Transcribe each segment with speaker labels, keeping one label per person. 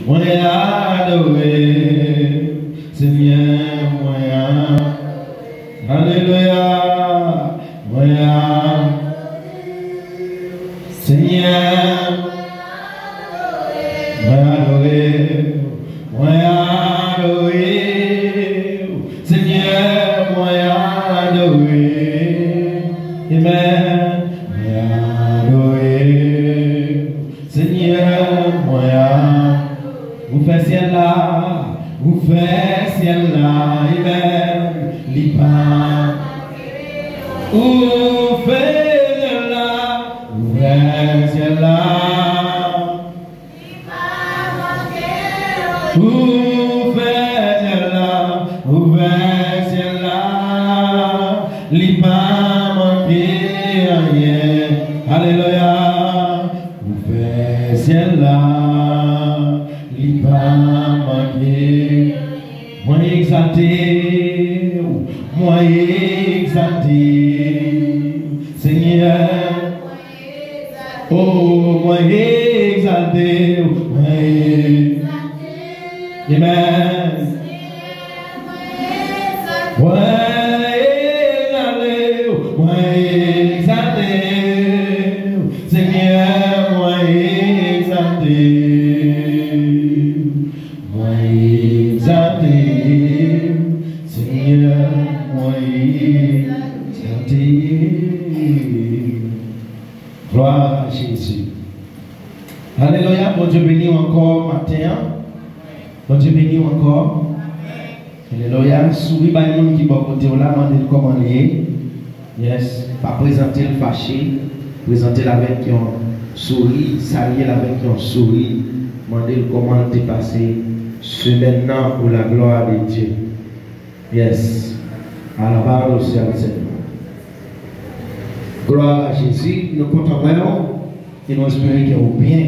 Speaker 1: Moi adoré, Seigneur, moi alléluia, moi Seigneur, moi adoré, Seigneur, moi adoré, Amen, moi adoré, Seigneur, moi vous faites ciel là, vous faites ciel là, Amen, lipa, vous faites ciel là, vous faites ciel là, vous faites ciel là, vous faites ciel là, lipa manquer rien, alléluia, vous faites ciel là. Moi exalté, Seigneur. Oh, moi exalté, Amen. Moi exalté, Seigneur, moi exalté. Seigneur, moi exalté. Gloire à Jésus. Alléluia, bon Dieu béni encore matin. Bon Dieu béni encore. Alléluia, souris par les gens qui vont côté là, demandez comment lier. Yes, pas présenter le fâché, présenter avec un sourire, saluer avec un sourire, demandez comment t'es passé. Ce maintenant pour la gloire de Dieu. Yes. À la barre au ciel, Seigneur. Gloire à Jésus. Nous comptons et nous espérons qu'il y a bien.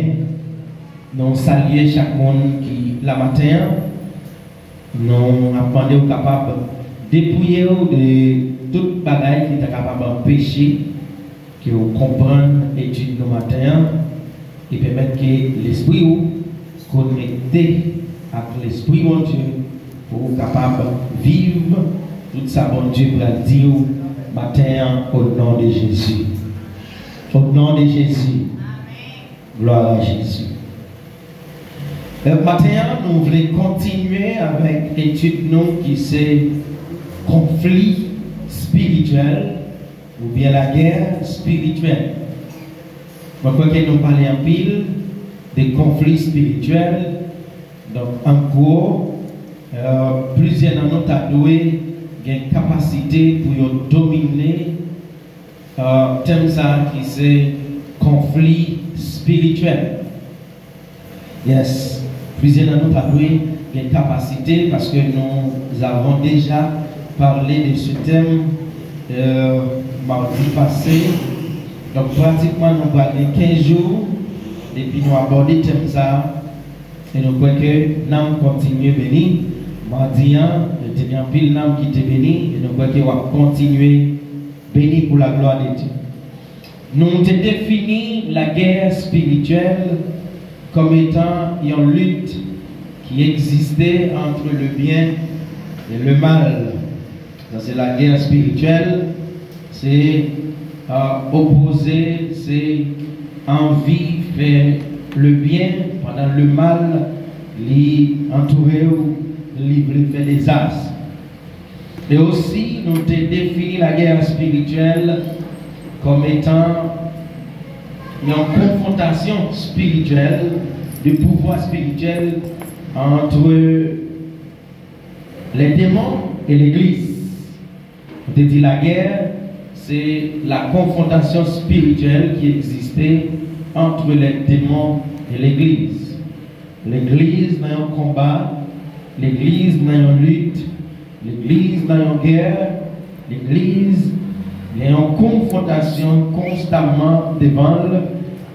Speaker 1: Nous saluons chaque monde qui, la matin, nous apprenons capable de dépouiller de toute bagaille qui est capable d'empêcher que vous compreniez l'étude de matin et permettre que l'esprit vous connecté avec l'esprit de Dieu pour être capable de vivre tout ça, bon Dieu, pour dire matin au nom de Jésus. Au nom de Jésus. Gloire à Jésus. Matin, nous voulons continuer avec l'étude qui c'est conflit spirituel ou bien la guerre spirituelle. Je crois que nous parlons en pile des conflits spirituels. Donc, en gros, plusieurs d'entre nous ont une capacité pour dominer thème ça qui c'est conflit spirituel. Yes, plusieurs d'entre nous ont une capacité parce que nous avons déjà parlé de ce thème mardi passé. Donc, pratiquement, nous avons 15 jours depuis nous aborder le thème ça. Et nous croyons que nous continuons béni. Mardi, il y a un pile nam qui était béni. Et nous croyons qu'on va continuer béni pour la gloire de Dieu. Nous avons défini la guerre spirituelle comme étant une lutte qui existait entre le bien et le mal. C'est la guerre spirituelle. C'est opposer, c'est envie de faire le bien pendant le mal, l'entourer ou livrer faire des as. Et aussi, nous avons défini la guerre spirituelle comme étant une confrontation spirituelle, de pouvoir spirituel entre les démons et l'Église. On te dit la guerre, c'est la confrontation spirituelle qui existait entre les démons et l'Église. L'Église n'a un combat, l'Église n'a une lutte, l'Église n'a une guerre, l'Église n'a une confrontation constamment devant elle.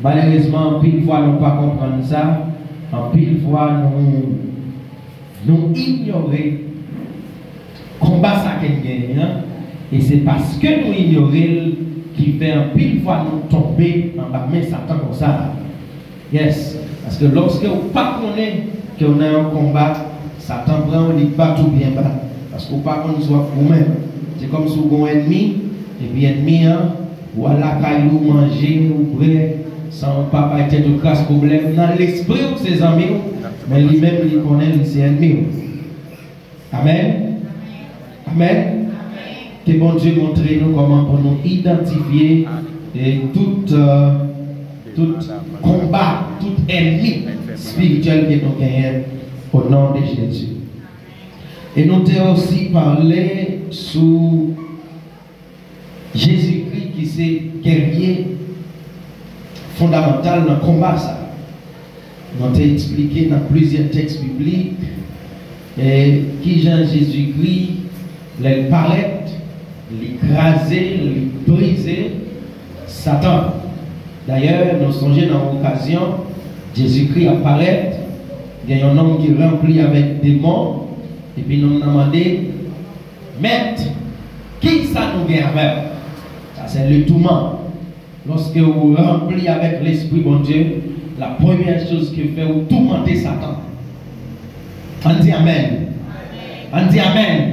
Speaker 1: Malheureusement, en pile fois, nous ne pas comprendre ça. En pile fois, nous ignorons le combat ça qu'il gagne. Et c'est parce que nous ignorons qui fait en pile fois nous tomber en bas, mais Satan comme ça. Yes. Parce que lorsque vous ne connaissez pas qu'on a un combat, Satan prend un pas tout bien bas. Parce que vous ne connaissez pas soit vous-même. C'est comme si vous avez un ennemi, et puis l'ennemi, ou à la caille, ou manger, ou brûler, sans papa être de grâce problème. Dans l'esprit ou ses amis, mais lui-même, il connaît ses ennemis. Amen. Amen. Que bon Dieu montre nous comment pour nous identifier et tout combat, tout ennemi spirituel que nous gagnons au nom de Jésus. Et nous avons aussi parlé sur Jésus-Christ qui s'est guerrier fondamental dans le combat. Ça. Nous avons expliqué dans plusieurs textes bibliques et qui Jean Jésus-Christ les paraît, l'écraser, les briser Satan. D'ailleurs, nous songeons dans l'occasion, Jésus-Christ apparaît, il y a un homme qui est rempli avec des démons, et puis nous avons demandé, Maître, qui ça nous vient avec? Ça c'est le tourment. Lorsque vous rempli avec l'Esprit bon Dieu, la première chose qu'il fait, vous tourmentez Satan. On dit Amen. On dit Amen.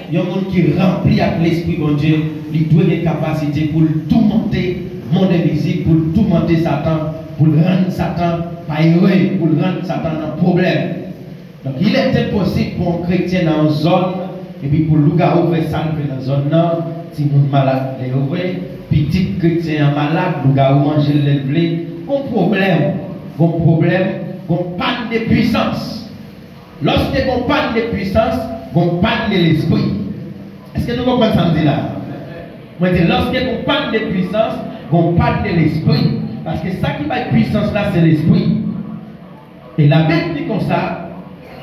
Speaker 1: Il y a un monde qui est rempli avec l'Esprit bon Dieu, il doit avoir des capacités pour tourmenter le monde invisible, pour tourmenter Satan, pour rendre Satan pas heureux, pour rendre Satan un problème. Donc il était possible pour un chrétien dans une zone, et puis pour le gars ouvrir ça dans la zone nord, si vous malade, les ouvrir, petit chrétien malade, le gars manger le blé, un problème, un panne de puissance. Lorsque on panne de puissance, on panne de l'esprit. Est-ce que nous comprenons ça là? Moi, lorsque on panne de puissance, on panne de l'esprit. Parce que ça qui va être puissance là, c'est l'esprit. Et la Bible dit comme ça,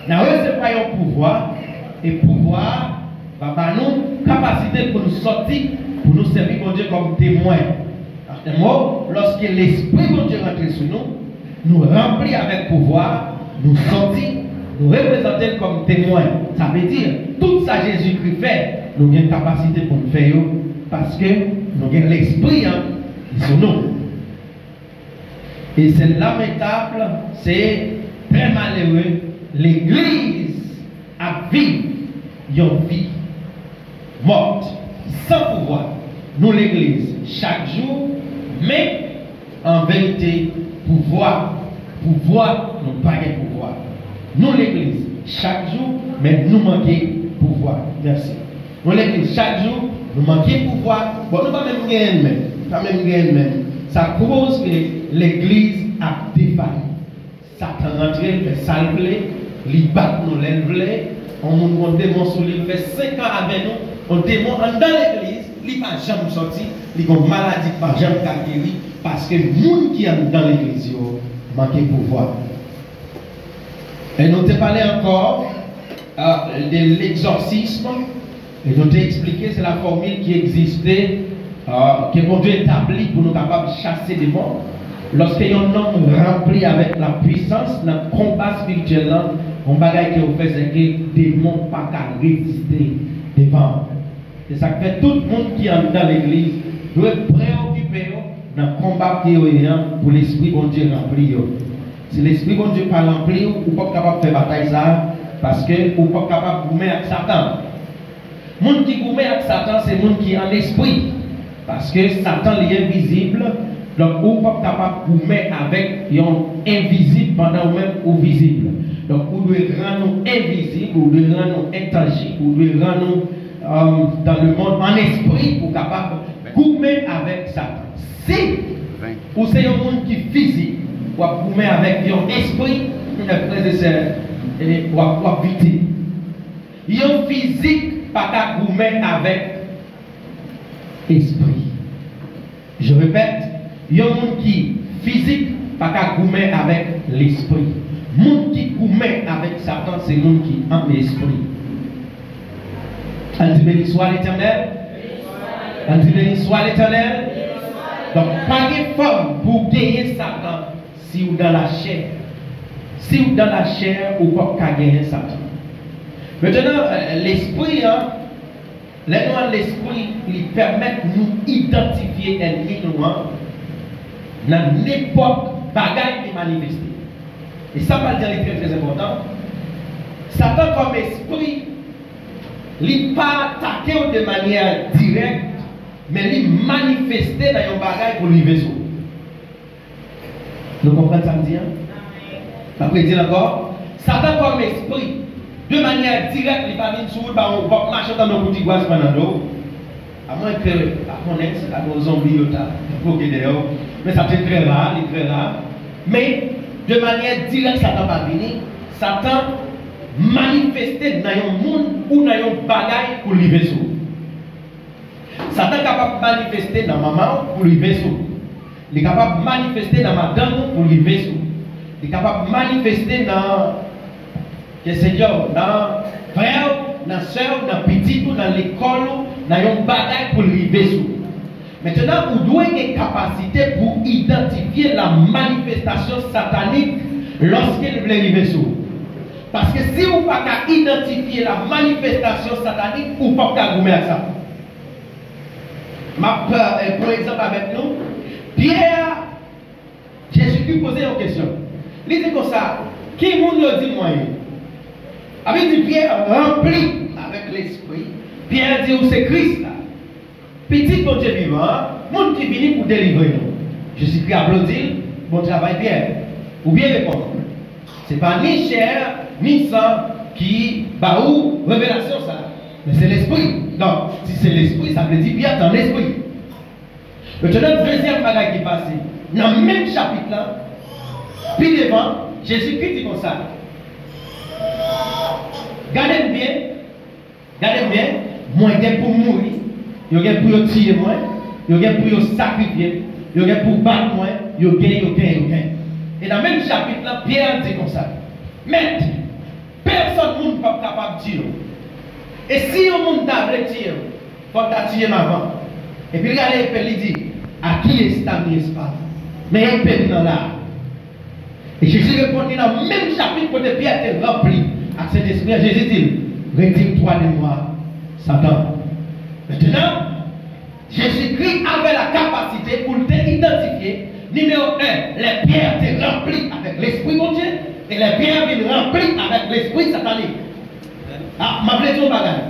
Speaker 1: nous recevons un pouvoir, et pouvoir va nous capacité pour nous sortir, pour nous servir mon Dieu comme témoin. En mot, lorsque l'esprit de Dieu rentre sur nous, nous remplit avec pouvoir, nous sortir, nous représenter comme témoin. Ça veut dire, tout ça Jésus-Christ fait, nous avons une capacité pour nous faire, parce que nous avons l'esprit sur nous. Et c'est lamentable, c'est très malheureux. L'église a vécu une vie morte, sans pouvoir. Nous, l'église, chaque jour, mais en vérité, pouvoir, nous pas de pouvoir. Nous, l'église, chaque jour, mais nous manquons pouvoir. Merci. Nous, l'église, chaque jour, nous manquons pouvoir. Bon, nous pas même gagner même. Ça cause que l'église a défailli. Satan rentre, fait salver, il bat nous l'enlever. On démon sur lui, fait 5 ans avec nous. On démon dans l'église, il n'a jamais sorti, il a une maladie qui n'a jamais guéri. Parce que les gens qui sont dans l'église manquent de pouvoir. Et nous avons parlé encore de l'exorcisme. Et nous avons expliqué, c'est la formule qui existait, que mon Dieu établit pour nous capables de chasser des démons. Lorsqu'il y a un homme rempli avec la puissance, dans le combat spirituel, on bagaille qui fait, c'est que les démons ne peuvent pas résister devant. C'est ça que fait tout le monde qui est dans l'église doit être préoccupé dans le combat qui est pour l'esprit bon Dieu rempli. Si l'esprit bon Dieu pas rempli, vous ne pouvez pas capable de faire bataille ça, parce que vous ne pouvez pas capable de goumer avec Satan. Le monde qui goume avec Satan, c'est le monde qui est en esprit. Parce que Satan est invisible. Donc, vous ne pouvez pas capable de goumer avec un invisible pendant même ou visible. Donc, vous devez rendre nous invisibles, vous devez rendre nous intangibles, vous devez rendre nous dans le monde en esprit pour capable de goumer avec Satan. Si vous êtes un monde qui est physique, vous goumer avec un esprit, frères et sœurs, vous avez vite. Un physique, pas qu'à goumer avec esprit. Je répète, il y a un monde qui physique, pas qu'à goumer avec l'esprit. Le monde qui goumer avec Satan, c'est le monde qui est en esprit. On dit béni soit l'Éternel. On dit béni soit l'Éternel. Donc, pas de forme pour gagner Satan si vous dans la chair. Si vous dans la chair, vous ne pouvez pas gagner Satan. Maintenant, l'esprit, l'esprit, il permet de nous identifier l'ennemi dans n'importe bagaille qui est manifesté. Et ça va dire est très très important. Satan comme esprit, il n'est pas attaqué de manière directe, mais il manifesté dans un bagage pour lui vaisseau. Vous comprenez ça me dit? Après dire encore, Satan comme esprit, de manière directe, il va venir sur vous, on va marcher dans nos petits goisses pendant l'eau. À moins que, à mon ex, à nos zombies, mais ça c'est très rare, il est très rare. Mais de manière directe, Satan va venir. Satan manifester dans un monde ou dans un bagage pour lui vaisseau. Satan est capable de manifester dans maman pour lui vaisseau. Il est capable de manifester dans madame pour lui vaisseau. Il est capable de manifester dans frère, dans soeur, dans petit ou dans l'école, dans un bagage pour lui vaisseau. Maintenant, vous devez avoir une capacité pour identifier la manifestation satanique lorsqu'il veut arriver sur. Parce que si vous ne pouvez pas identifier la manifestation satanique, vous ne pouvez pas vous mettre ça. Pour exemple, avec nous, Pierre, Jésus-Christ posait une question. Il dit comme ça, qui vous dit moi? Avec dit Pierre rempli avec l'esprit. Pierre dit, c'est Christ là. Petit bon Dieu vivant, monde qui vient pour délivrer nous. Jésus-Christ applaudit, bon travail Pierre. Ou bien répondre. Ce n'est pas ni chair, ni sang qui baou révélation ça. Mais c'est l'esprit. Donc, si c'est l'esprit, ça veut dire bien dans l'esprit. Maintenant, deuxième bagage qui passe. Dans le même chapitre là, puis devant, Jésus-Christ dit comme ça. Gardez bien, moi je pour mourir, je vais pour tirer moi, je vais pour sacrifier, je vais pour battre moi, je gagne. Et dans le même chapitre là, Pierre dit comme ça. Mais personne n'est pas capable de tirer. Et si on monde t'a tirer, il faut tirer avant. Et puis regardez, il dit, à qui est ta espoir? Mais il peut dans là. Et Jésus répondit dans le même chapitre pour que Pierre était rempli à cet esprit. Jésus dit, retire-toi de moi, Satan. Maintenant, Jésus-Christ avait la capacité pour t'identifier. Numéro 1, les pierres étaient remplies avec l'esprit de Dieu et les pierres viennent remplies avec l'esprit satanique. Ah, ma plaisir au bagage.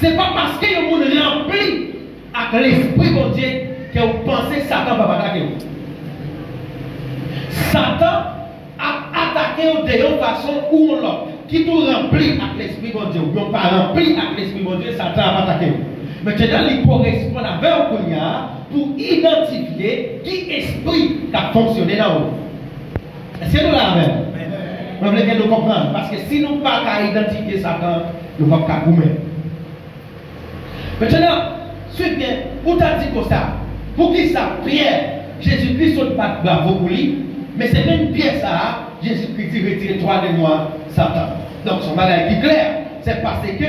Speaker 1: Ce n'est pas parce que vous êtes rempli avec l'esprit de Dieu que vous pensez que Satan va attaquer vous. Satan a attaqué de une façon ou l'autre. Qui tout rempli avec l'esprit de Dieu ou pas rempli avec l'esprit de Dieu, Satan va attaquer vous. Maintenant, il correspond à Vergonia pour identifier qui esprit a fonctionné dans vous. Est-ce que nous l'avons? Nous voulons nous comprendre. Parce que si nous ne pouvons pas identifier Satan, nous ne pouvons pas gommer. Maintenant, suivez bien, où t'as dit comme ça? Pour qui ça? Pierre, Jésus-Christ saute pas de bravo pour lui, mais c'est même Pierre ça, Jésus-Christ dit retire-toi de moi, Satan. Donc son bagage est clair. C'est parce que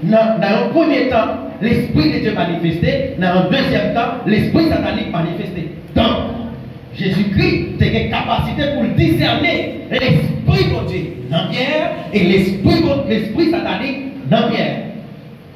Speaker 1: dans un premier temps, l'esprit de Dieu manifesté, dans un deuxième temps, l'esprit satanique manifesté. Donc, Jésus-Christ a une capacité pour discerner l'esprit de Dieu dans Pierre et l'esprit satanique dans Pierre.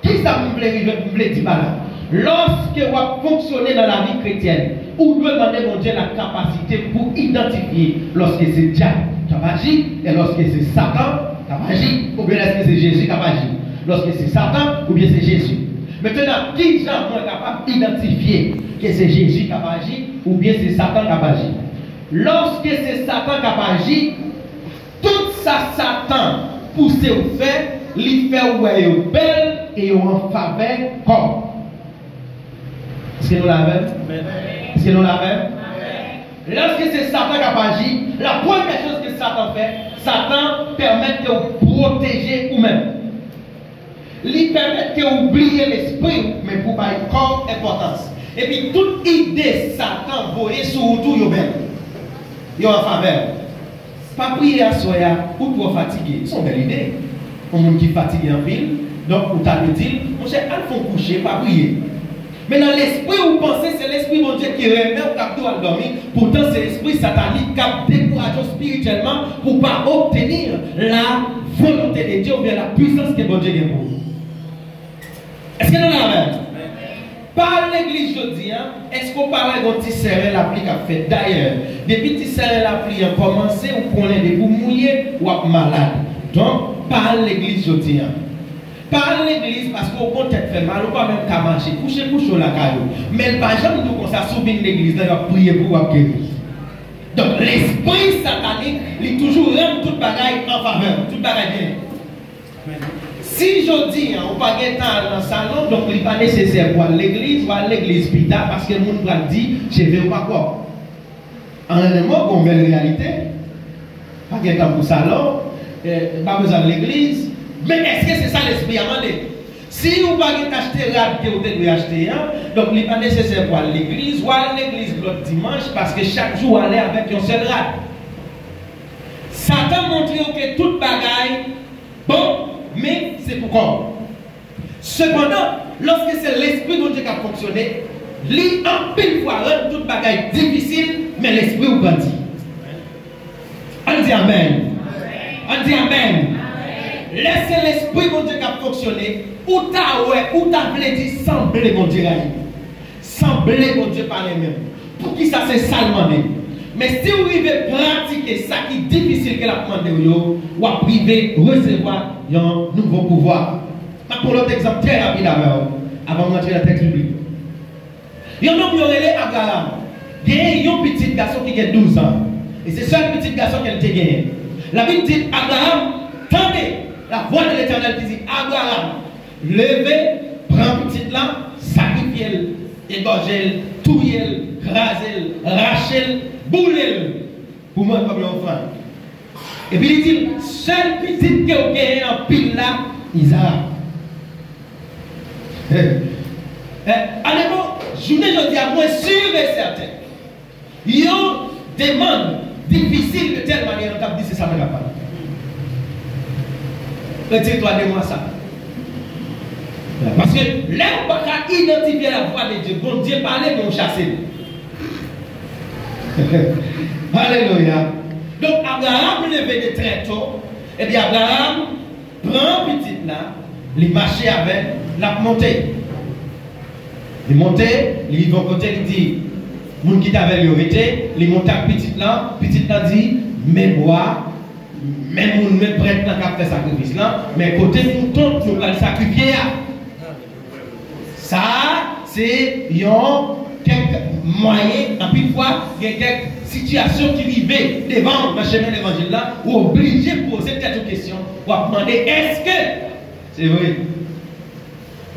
Speaker 1: Qui ça me voulait dire par là? Lorsque vous fonctionnez dans la vie chrétienne, vous devez demander mon Dieu la capacité pour identifier lorsque c'est diable qui agit et lorsque c'est Satan qui agit, ou bien est-ce que c'est Jésus qui agit. Lorsque c'est Satan ou bien c'est Jésus. Maintenant, qui est capable d'identifier que c'est Jésus qui agit ou bien c'est Satan qui agit? Lorsque c'est Satan qui agit, tout ça Satan pousse au fait, il fait ouais belle et en faveur comme. Est-ce que nous l'avons? Est-ce que nous l'avons? Lorsque c'est Satan qui agit, la première chose que Satan fait, Satan permet de vous protéger vous-même. Il permet de vous oublier l'esprit, mais pour pas comme importance. Et puis toute idée Satan voyez sur tout vous-même. Il y a en faveur. Pas prier à soi ou trop fatigué. C'est une belle idée. Un monde qui est fatigué en ville, donc vous t'avez dit, mon cher, il faut coucher, pas prier. Mais dans l'esprit, vous pensez c'est l'esprit de Dieu qui remet au capteur à dormir. Pourtant, c'est l'esprit satanique qui a découragé spirituellement pour ne pas obtenir la volonté de Dieu ou bien la puissance que bon Dieu a pour vous. Est-ce que nous l'avons? Par l'église aujourd'hui, est-ce qu'on parle d'un petit serré la pluie qu'a fait? D'ailleurs, depuis petit serré la pluie a commencé, ou qu'on est des bouts mouillés ou malade. Donc, par l'église aujourd'hui. Par l'église parce qu'on peut être fait mal, ou pas même qu'à marcher, coucher la caillou. Mais par exemple, nous, quand ça s'ouvre l'église, on va prier pour guérir. Donc, l'esprit satanique, il toujours rend toute bagaille en faveur, toute bagaille bien. Si je dis, on va pas dans le salon, donc il n'est pas nécessaire pour l'église ou à l'église pita parce que le monde va dire, je ne vais pas quoi. En un mot, on veut la réalité. Pas de temps pour le salon, pas besoin de l'église. Mais est-ce que c'est ça l'esprit à demander? Si vous ne pouvez pas acheter rad que vous devez acheter, donc il n'est pas nécessaire pour l'église ou à l'église le dimanche parce que chaque jour aller avec un seul rad. Satan montre que toute bagaille, bon, mais c'est pourquoi. Cependant, lorsque c'est l'esprit dont Dieu a fonctionné, lui en pile fois rend toute bagaille difficile, mais l'esprit vous grandit. On dit Amen. On dit Amen. Laissez l'esprit bon Dieu qui a fonctionné, ou t'as voulu dire sembler bon Dieu sembler bon Dieu par les mêmes. Pour qui ça c'est salement même. Mais si vous arrivez pratiquer ça qui est difficile que la demande vous arrivez recevoir un nouveau pouvoir. Pour l'autre exemple très rapide avant de rentrer dans le texte biblique. Il y a un homme qui est Abraham. Il y a un petit garçon qui a 12 ans. Et c'est seul petit garçon qui a gagné. La Bible dit Abraham, tendez. La voix de l'Éternel qui dit Abraham, levez, prends petit là, sacrifiez-le, égorgez-le, touillez-le, rasez-le, rachez-le, boulez-le, pour moi comme l'offrande. Et puis il dit, seul petit que vous gagnez en pile là, Isaac. Allez-moi, journée je dis à moi sûr et certain. Il y a des demandes difficiles de telle manière, on t'a dit c'est ça me la parole. Retire-toi de moi ça. Parce que là, on ne peut pas identifier la voix de Dieu. Bon Dieu parlait, mais on chassait. Alléluia. Donc, Abraham levé de très tôt. Et bien, Abraham prend petit là, il marchait avec la montée. Il montait, il va côté, il dit, mon qui t'avait l'orité, il monte à petit là dit, mais moi, même on met prête dans le sacrifice là, mais côté mouton, nous allons sacrifier. Ça, c'est quelques moyens, en plus fois, il y a quelques situations qui arrivent devant le chemin de l'évangile là, ou obligé de poser cette question, ou demander est-ce que c'est vrai?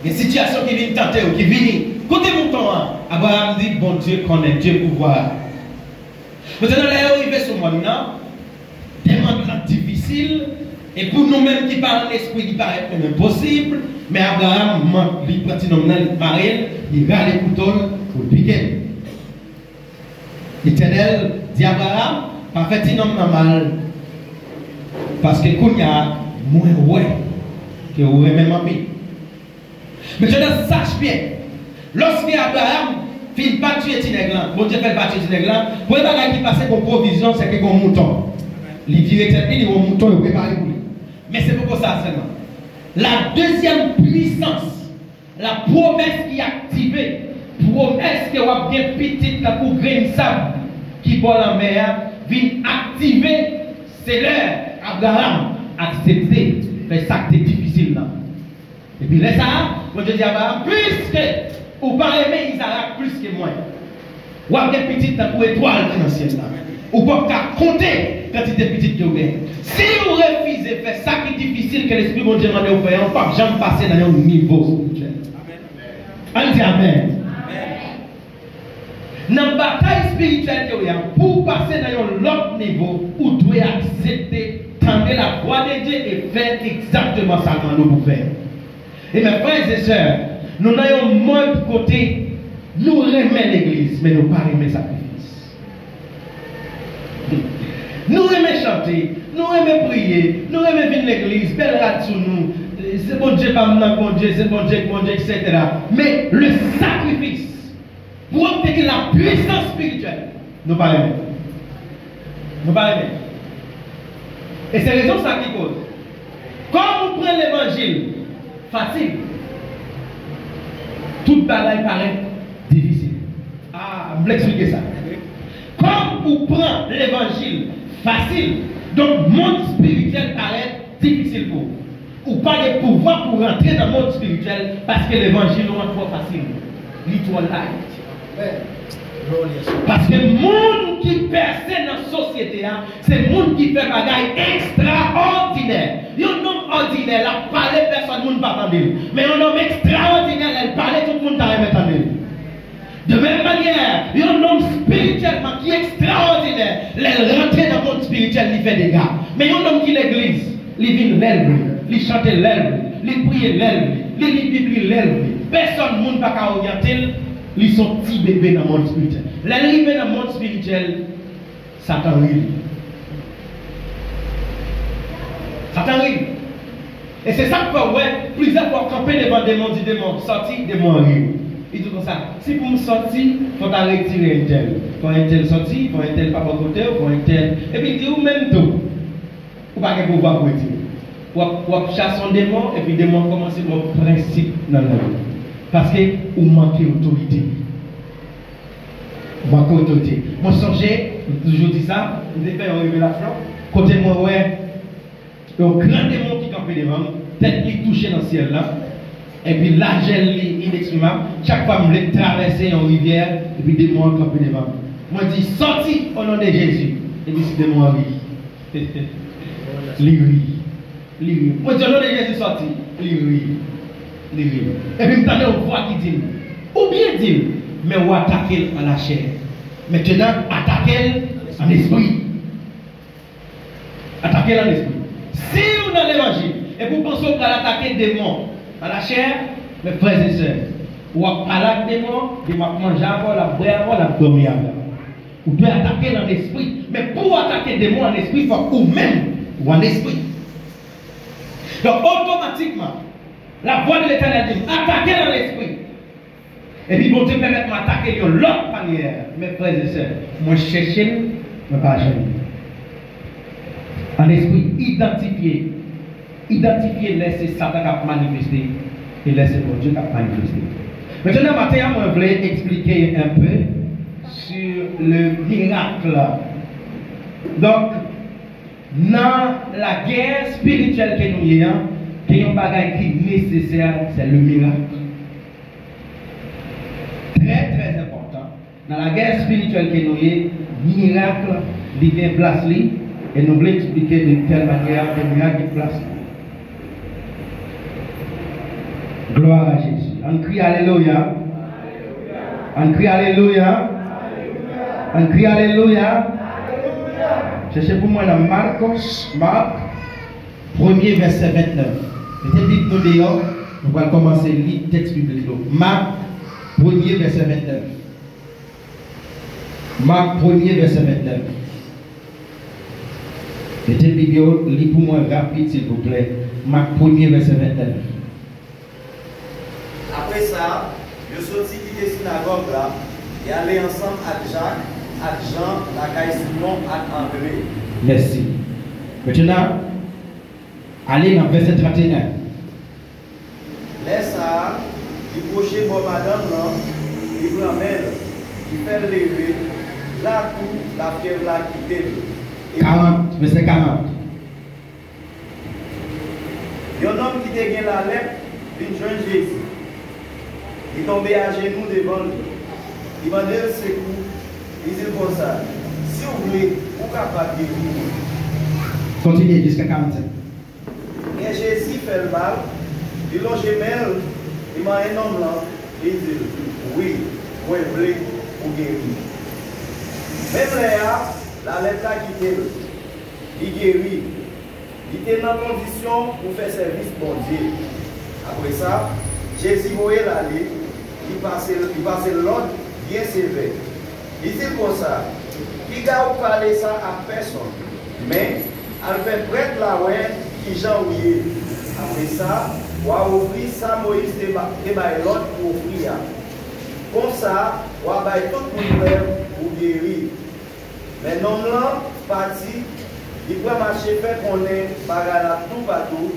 Speaker 1: Des situations qui viennent tenter ou qui viennent. Côté mouton, Abraham dit bon Dieu connaît, Dieu pouvoir. Maintenant, là, il arrive sur moi là. Tellement difficile, et pour nous-mêmes qui parlent l'esprit qui paraît même impossible, mais Abraham, il prend il paraît, il va les couteaux pour le piquer. L'Éternel dit à Abraham, en fait, il n'a pas mal, parce que quand il y a moins ouais, que vous avez même envie. Mais je ne sache bien, lorsque Abraham fait pas tuer Tineglan, bon Dieu fait pas tuer Tineglan, pour les bagages qui passent pour provision, c'est que comme mouton. Les directeurs, ils ont mouton, ils préparent pour lui. Mais c'est pour ça seulement. La deuxième puissance, la promesse qui est activée, promesse que vous avez bien petite pour grain sable qui va la mer, vient activer, c'est l'heure. Abraham accepter, faire ça qui est difficile là. Et puis là, ça, moi je dis à Abraham, plus que, ou pas aimer Isaac plus que moi. Ou avez bien petite pour étoile dans le ciel là. Ou pas compter quand il était petit que vous avez. Si vous refusez de faire ça qui est difficile que l'Esprit de Dieu demande de faire, on ne peut jamais passer dans un niveau spirituel. On dit Amen. Dans la bataille spirituelle que vous avez, pour passer dans un autre niveau, vous devez accepter, tendre la voix de Dieu et faire exactement ça que nous pouvons faire. Et mes frères et sœurs, nous avons un mode côté, nous remettons l'église, mais nous ne pas remettons sacrifice. Nous aimons chanter, nous aimons prier, nous aimons venir à l'église, belle rate sur nous, c'est bon Dieu, pas bon Dieu, c'est bon Dieu, etc. Mais le sacrifice, pour obtenir la puissance spirituelle, nous pas aimer. Nous pas aimer. Et c'est raison ça qui cause. Quand vous prenez l'évangile, facile. Toute bagaille paraît difficile. Ah, je vais expliquer ça. Comme vous prenez l'évangile facile, donc le monde spirituel paraît difficile pour vous. Ou pas de pouvoir pour rentrer dans le monde spirituel parce que l'évangile rend trop facile. Little light. Parce que le monde qui perce dans la société, c'est le monde qui fait bagaille extraordinaire. Un homme ordinaire, il parle, personne ne peut pas entendre. Mais un homme extraordinaire, il parle, tout le monde peut entendre. De même manière, un homme spirituellement qui est extraordinaire, il rentre dans le monde spirituel, il fait des dégâts. Mais un homme qui est l'église, il vient l'élève, il chante l'élève, il prie l'élève, il lit Bible l'élève. Personne ne peut pas orienter. Ils sont petits bébés dans le monde spirituel. L'arrivée dans le monde spirituel, Satan arrive. Satan arrive. Et c'est ça que ouais, plusieurs fois camper devant des démons, sortir, démons arrivent. Il dit comme ça, si vous me sortir, il faut retirer un tel. Il faut un tel sortir, il faut un tel pas à côté, il faut un tel. Et puis il dit, ou même tout. Vous n'avez pas pouvoir pour retirer. Vous chassez un démon, et puis le démon commence comme principe dans la vie. Parce que vous manquez d'autorité. Vous manquez d'autorité. Moi, songez, je toujours dit ça, je vais faire une révélation. Côté moi, ouais, un grand démon qui campait devant, tête qui touchait dans le ciel là, et puis là, j'ai inexprimable. Chaque fois, je vais traverser une rivière, et puis des démons campent devant. Moi, je dis, sorti au nom de Jésus. Et puis, c'est démon arrive. Lui. Moi, je dis, au nom de Jésus, sorti. Lui. Et puis, je une voix qui dit, ou bien dit, mais on attaquer à la chair. Maintenant, attaquer en esprit. Attaquer en esprit. Si vous avez l'évangile, et vous pensez qu'on va attaquer des démons à la chair, mes frères et sœurs, ou à attaquer des démons, vous mangez avant, la boire, la dormir avant. Vous devez attaquer dans l'esprit. Mais pour attaquer des démons en esprit, il faut vous-même ou en esprit. Donc, automatiquement, la voix de l'Éternel dit, attaquez dans l'esprit. Et puis, bon Dieu permet de m'attaquer de l'autre manière. Mes frères et sœurs, moi je cherche, mais pas jamais. En esprit, identifier, laisser Satan manifester et laisser bon Dieu manifester. Maintenant, matin, je voulais expliquer un peu sur le miracle. Donc, dans la guerre spirituelle que nous ayons, qu'il y a un bagage qui est nécessaire, c'est le miracle. Très très important. Dans la guerre spirituelle que nous ayons, miracle, il y a une place là, et nous voulons expliquer de quelle manière le miracle est place. Gloire à Jésus. On crie Alléluia. On crie Alléluia. On crie Alléluia. Cherchez pour moi dans Marc 1er verset 29. Mettez vite nous dehors, nous allons commencer à lire le texte biblique. Marc 1er verset 29. Marc 1er verset 29. Mettez le vidéo, lis pour moi rapide s'il vous plaît. Marc 1er verset 29.
Speaker 2: Après ça, je sortis quitter la synagogue là et aller ensemble avec Jacques, avec Jean, la caille Simon, avec André.
Speaker 1: Merci. Maintenant, allez dans verset 31.
Speaker 2: Laisse ça, il couche pour madame là, il prend elle, il fait lever, là tout, la fièvre là quitte.
Speaker 1: 40, verset 40.
Speaker 2: Il y a un homme qui était la lèpre, une jeune Jésus. Il est tombé à genoux devant lui. Il m'a donné le secours. Il dit comme ça. Si vous voulez, vous êtes capable de guérir.
Speaker 1: Continuez jusqu'à 45.
Speaker 2: Et Jésus fait le mal. Il longe mêle. Il m'a un homme là. Il dit oui, moi je voulais vous guérir. Même là, la lettre qui était, il guérit. Il était dans condition pour faire service bon Dieu. Après ça, Jésus voyait l'aller. Il passait l'ordre bien sévère. Il dit comme ça, il n'a pas parlé ça à personne. Mais, elle fait prêtre la ouais, qui Jean oublié. Après ça, on a offert ça, Moïse débat l'ordre pour offrir. Comme ça, on a fait tout le monde pour guérir. Mais non, là, parti, il peut marcher, faire qu'on est bagarre tout partout.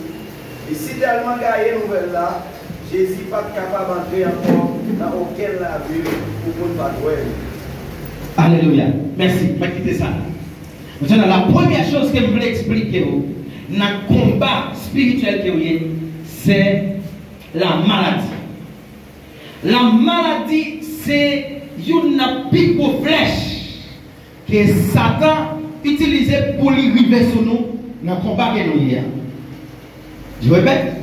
Speaker 2: Et si tellement gagné nouvelle là, Jésus n'est pas capable d'entrer encore dans aucun la vie pour ne pas jouer.
Speaker 1: Alléluia. Merci. Je vais quitter ça. Maintenant, la première chose que je voulais expliquer dans le combat spirituel que c'est la maladie. La maladie, c'est une pique aux flèches que Satan utilisait pour lui arriver sur nous dans le combat que nous avons. Je répète,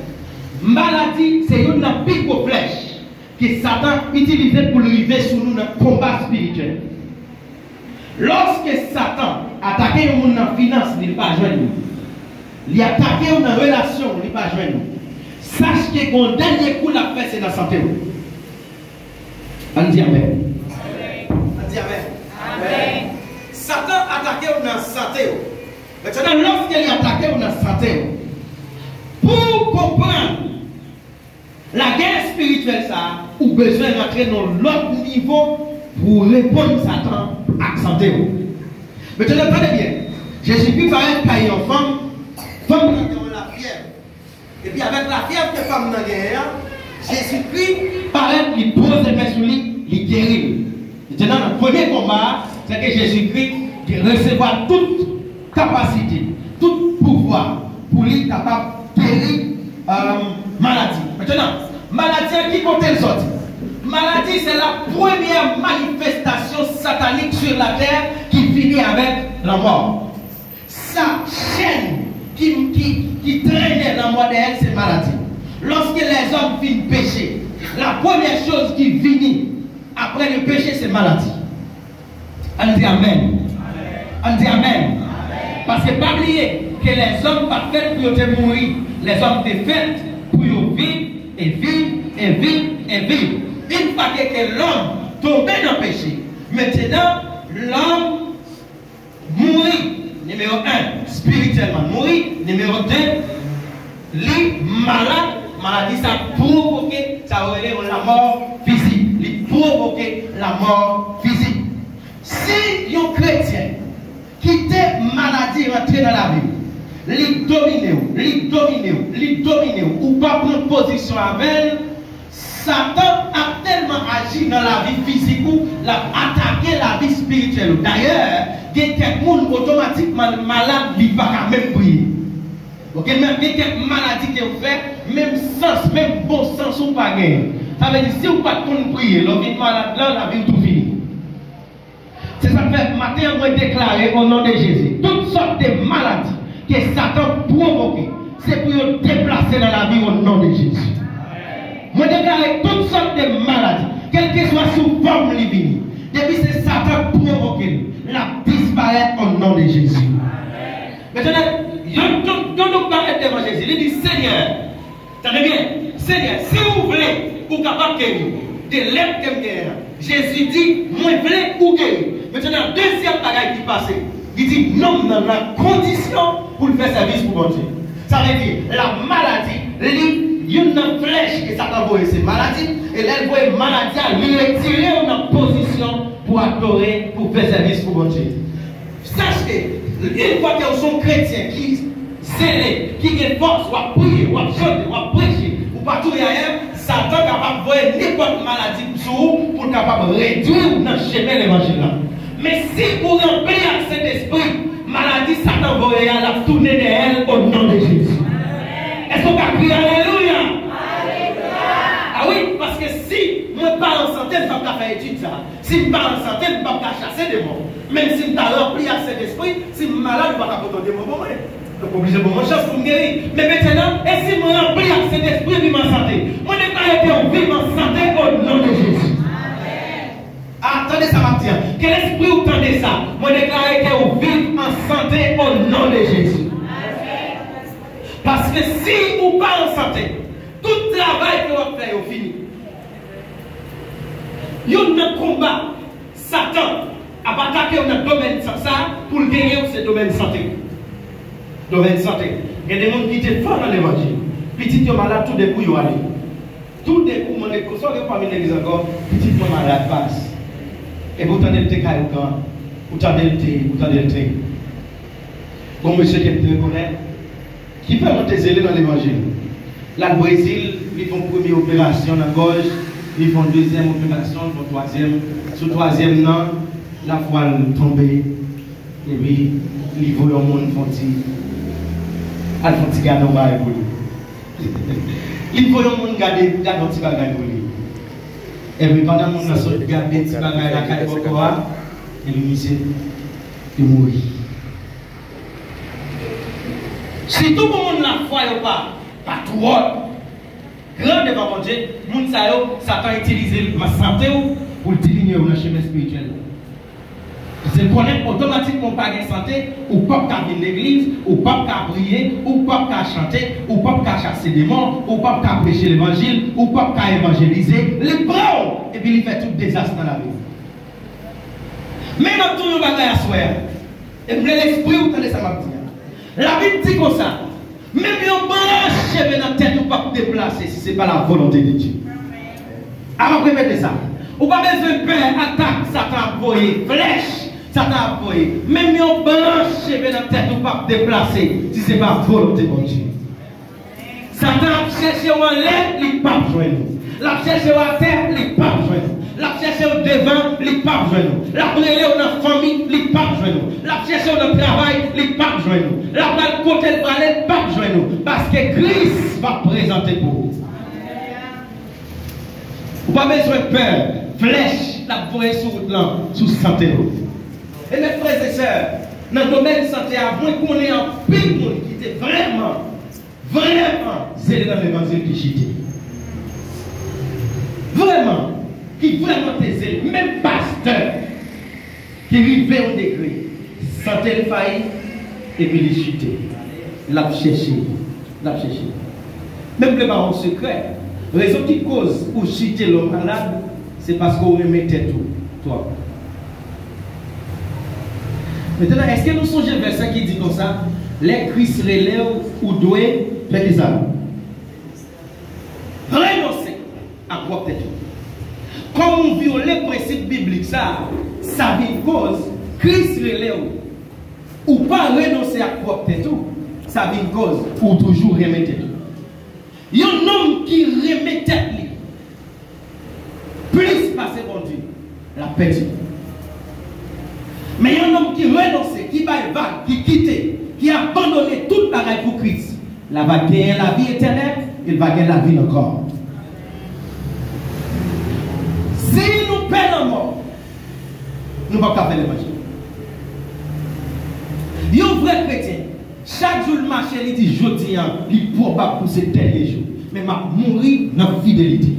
Speaker 1: maladie, c'est une pique aux flèches que Satan utilisait pour lui arriver sur nous dans le combat spirituel. Lorsque Satan attaque un monde dans la finance, il ne va pas joindre nous. Il attaque dans la relation, il ne va pas joindre nous. Sache que mon dernier coup la fait, c'est dans la santé. On dit Amen. On dit Amen. Amen. Satan attaque dans la santé. Maintenant, lorsqu'il attaque dans la santé, pour comprendre la guerre spirituelle, ça, ou besoin d'entrer dans l'autre niveau pour répondre à Satan à santé. Maintenant, regardez bien. Jésus-Christ va être caillé en femme qui a la fièvre. Et puis avec la fièvre que femme n'a guerre, Jésus-Christ paraît, il pose les mains sur lui, il guérit. Maintenant, le premier combat, c'est que Jésus-Christ recevoir toute capacité, tout pouvoir pour lui capable de guérir maladie. Maintenant, maladie qui compte sorti. Maladie, c'est la première manifestation satanique sur la terre qui finit avec la mort. Sa chaîne qui traînait la mort d'elle, c'est maladie. Lorsque les hommes finissent pécher, la première chose qui finit après le péché, c'est maladie. On dit Amen. On dit Amen. Parce que pas oublier que les hommes pas faits pour mourir. Les hommes étaient faits pour vivre et vivre et vivre et vivre. Une fois que l'homme tombé dans le péché, maintenant l'homme mourit. Numéro 1, spirituellement mourir. Numéro 2, les malades. Maladie, ça provoque, ça aurait la mort physique. Il provoque la mort physique. Si un chrétien quitte maladie rentrer dans la vie, il domine, ou pas prendre position avec elle, Satan a tellement agi dans la vie physique ou l'a attaqué la vie spirituelle. D'ailleurs, il y a quelqu'un automatiquement malade, il ne va pas même prier. Ok, même il y a quelques maladies qui ont fait, même sens, même bon sens ou pas gagné. Ça veut dire si vous ne pouvez pas prier, l'homme malade là, la vie tout fini. C'est ça que fait matin, on va déclarer au nom de Jésus toutes sortes de maladies que Satan provoque, c'est pour les déplacer dans la vie au nom de Jésus. Je déclare toutes sortes de maladies, quelle que soit sous forme divine. Depuis c'est Satan provoqué, la disparaître au nom de Jésus. Maintenant, nous parlons devant Jésus. Il dit Seigneur, tenez bien, Seigneur, si vous voulez, vous capable de guérir, de l'aide que guérir. Jésus dit, moi je voulais vous guérir. Maintenant, deuxième bagaille qui passe, il dit non dans la condition pour le faire service pour mon Dieu. Ça veut dire la maladie, une flèche que ça envoie ces maladies, et elle voit maladie à lui retirer en position pour adorer, pour faire service pour mon Dieu. Sachez que, une fois que vous sont chrétiens qui zélés, qui ont force, ou à prier, ou à chanter, ou à prêcher, ou pas tout ailleurs, Satan est capable de voir n'importe maladie pour capable de réduire dans le chemin l'évangile. Mais si vous remplissez avec cet esprit, maladie, Satan va la tourner de elle au nom de Jésus. Est-ce qu'on va crier Alléluia? Ah oui, parce que si je ne parle en santé, je ne peux pas faire étude ça. Si je parle en santé, je ne peux pas chasser des mots. Même si je suis rempli avec cet esprit, si je suis malade, je ne peux pas apporter des mots pour moi. Donc, obligé de mon chance pour me guérir. Mais maintenant, et si je me remplis avec cet esprit, je vis en santé. Moi, je déclare que on vit en santé au nom de Jésus. Attendez ça, Martin. Quel esprit vous tendez ça? Moi, je déclare que on vit en santé au nom de Jésus. Parce que si vous pas en santé, tout le travail que vous faites est fini. Il y a un combat. Satan a attaqué dans le domaine de ça pour gagner ce domaine de santé. Domaine de santé. Il y a des gens qui étaient forts dans l'évangile. Petit malade, tout début, ils aller. Tout début, mon écosson, il n'y a pas l'église encore. Petit malade passe. Et vous tendez le thé caillou quand vous tendez le thé, vous tendez le thé. Bon, monsieur qui te reconnaît, qui peut monter zélé dans l'évangile. Là, le Brésil, ils font première opération dans la gorge, ils font deuxième opération, ils font troisième. Sur troisième, non, la voile tombée. Et puis, ils voient le monde font ils font des gars pour lui. Ils voient le monde garder des gars pour lui. Et puis, pendant que le monde a gardé des gars la caille pour quoi, et puis, monsieur, il mourit. Si tout le monde la foi pas tout grand devant mon Dieu, moun sa yo, Satan utilise ma santé pour diminuer le chemin spirituel. C'est connaître automatiquement pas de santé, ou pas qu'à venir l'église, ou pas qu'à prier, ou pas qu'à chanter, ou pas qu'à chasser des démons, ou pas qu'à prêcher l'évangile, ou pas qu'à évangéliser. Les bras, et puis il fait tout désastre dans la vie. Même dans tout le bagage à soi, et vous l'esprit, vous tenez ça m'a dit. La Bible dit comme ça. Même si on branche dans la tête, ou pas déplacer si ce n'est pas la volonté de Dieu. Avant de mettre ça, ou pas besoin de peur, attaque, Satan envoyé, flèche, Satan envoyé. Même si on branche dans la tête, ou pas déplacer si ce n'est pas la volonté de Dieu. Satan cherche en l'air, il ne peut pas joindre. La cherche à terre, il ne peut pas joindre. La cherche au devant, il ne peut pas joindre. La brûler dans la famille, il ne peut pas joindre. La cherche dans le travail, il ne peut pas joindre. La balle côté le balai, il ne peut pas joindre. Parce que Christ va présenter pour vous. Vous n'avez pas besoin de peur. Flèche, la voie sur l'an, sous santé. Et mes frères et sœurs, dans le domaine de santé, avant qu'on ait un pile monde qui était vraiment zélé dans l'évangile qui chité. Vraiment, qui vraiment était zélé. Même pasteur qui arrivait au degré, santé le failli, et puis il chutait. L'a cherché. Même le baron secret, raison qui cause pour chuter l'homme malade, c'est parce qu'on remettait tout. Toi. Maintenant, est-ce que nous songeons vers ça qui dit comme ça? Les Christ relèvent ou doivent faire ça? Renoncer à quoi peut-être. Comme on viole le principe biblique, ça vient cause, Christ relève ou pas renoncer à quoi peut-être, ça vient cause ou toujours remettre tout. Il y a un homme qui remet tête, plus passer bon Dieu, la petite. Mais il y a un homme qui renonce, qui va qui quitte, qui a abandonné toute bagaille pour Christ. Il va gagner la vie éternelle, il va gagner la vie encore. Si nous perdons mort, nous ne pouvons pas faire l'évangile. Il y a un vrai chrétien. Chaque jour, le marché, il dit, je dis, il est probable pour ces derniers jours. Mais il va mourir dans la fidélité.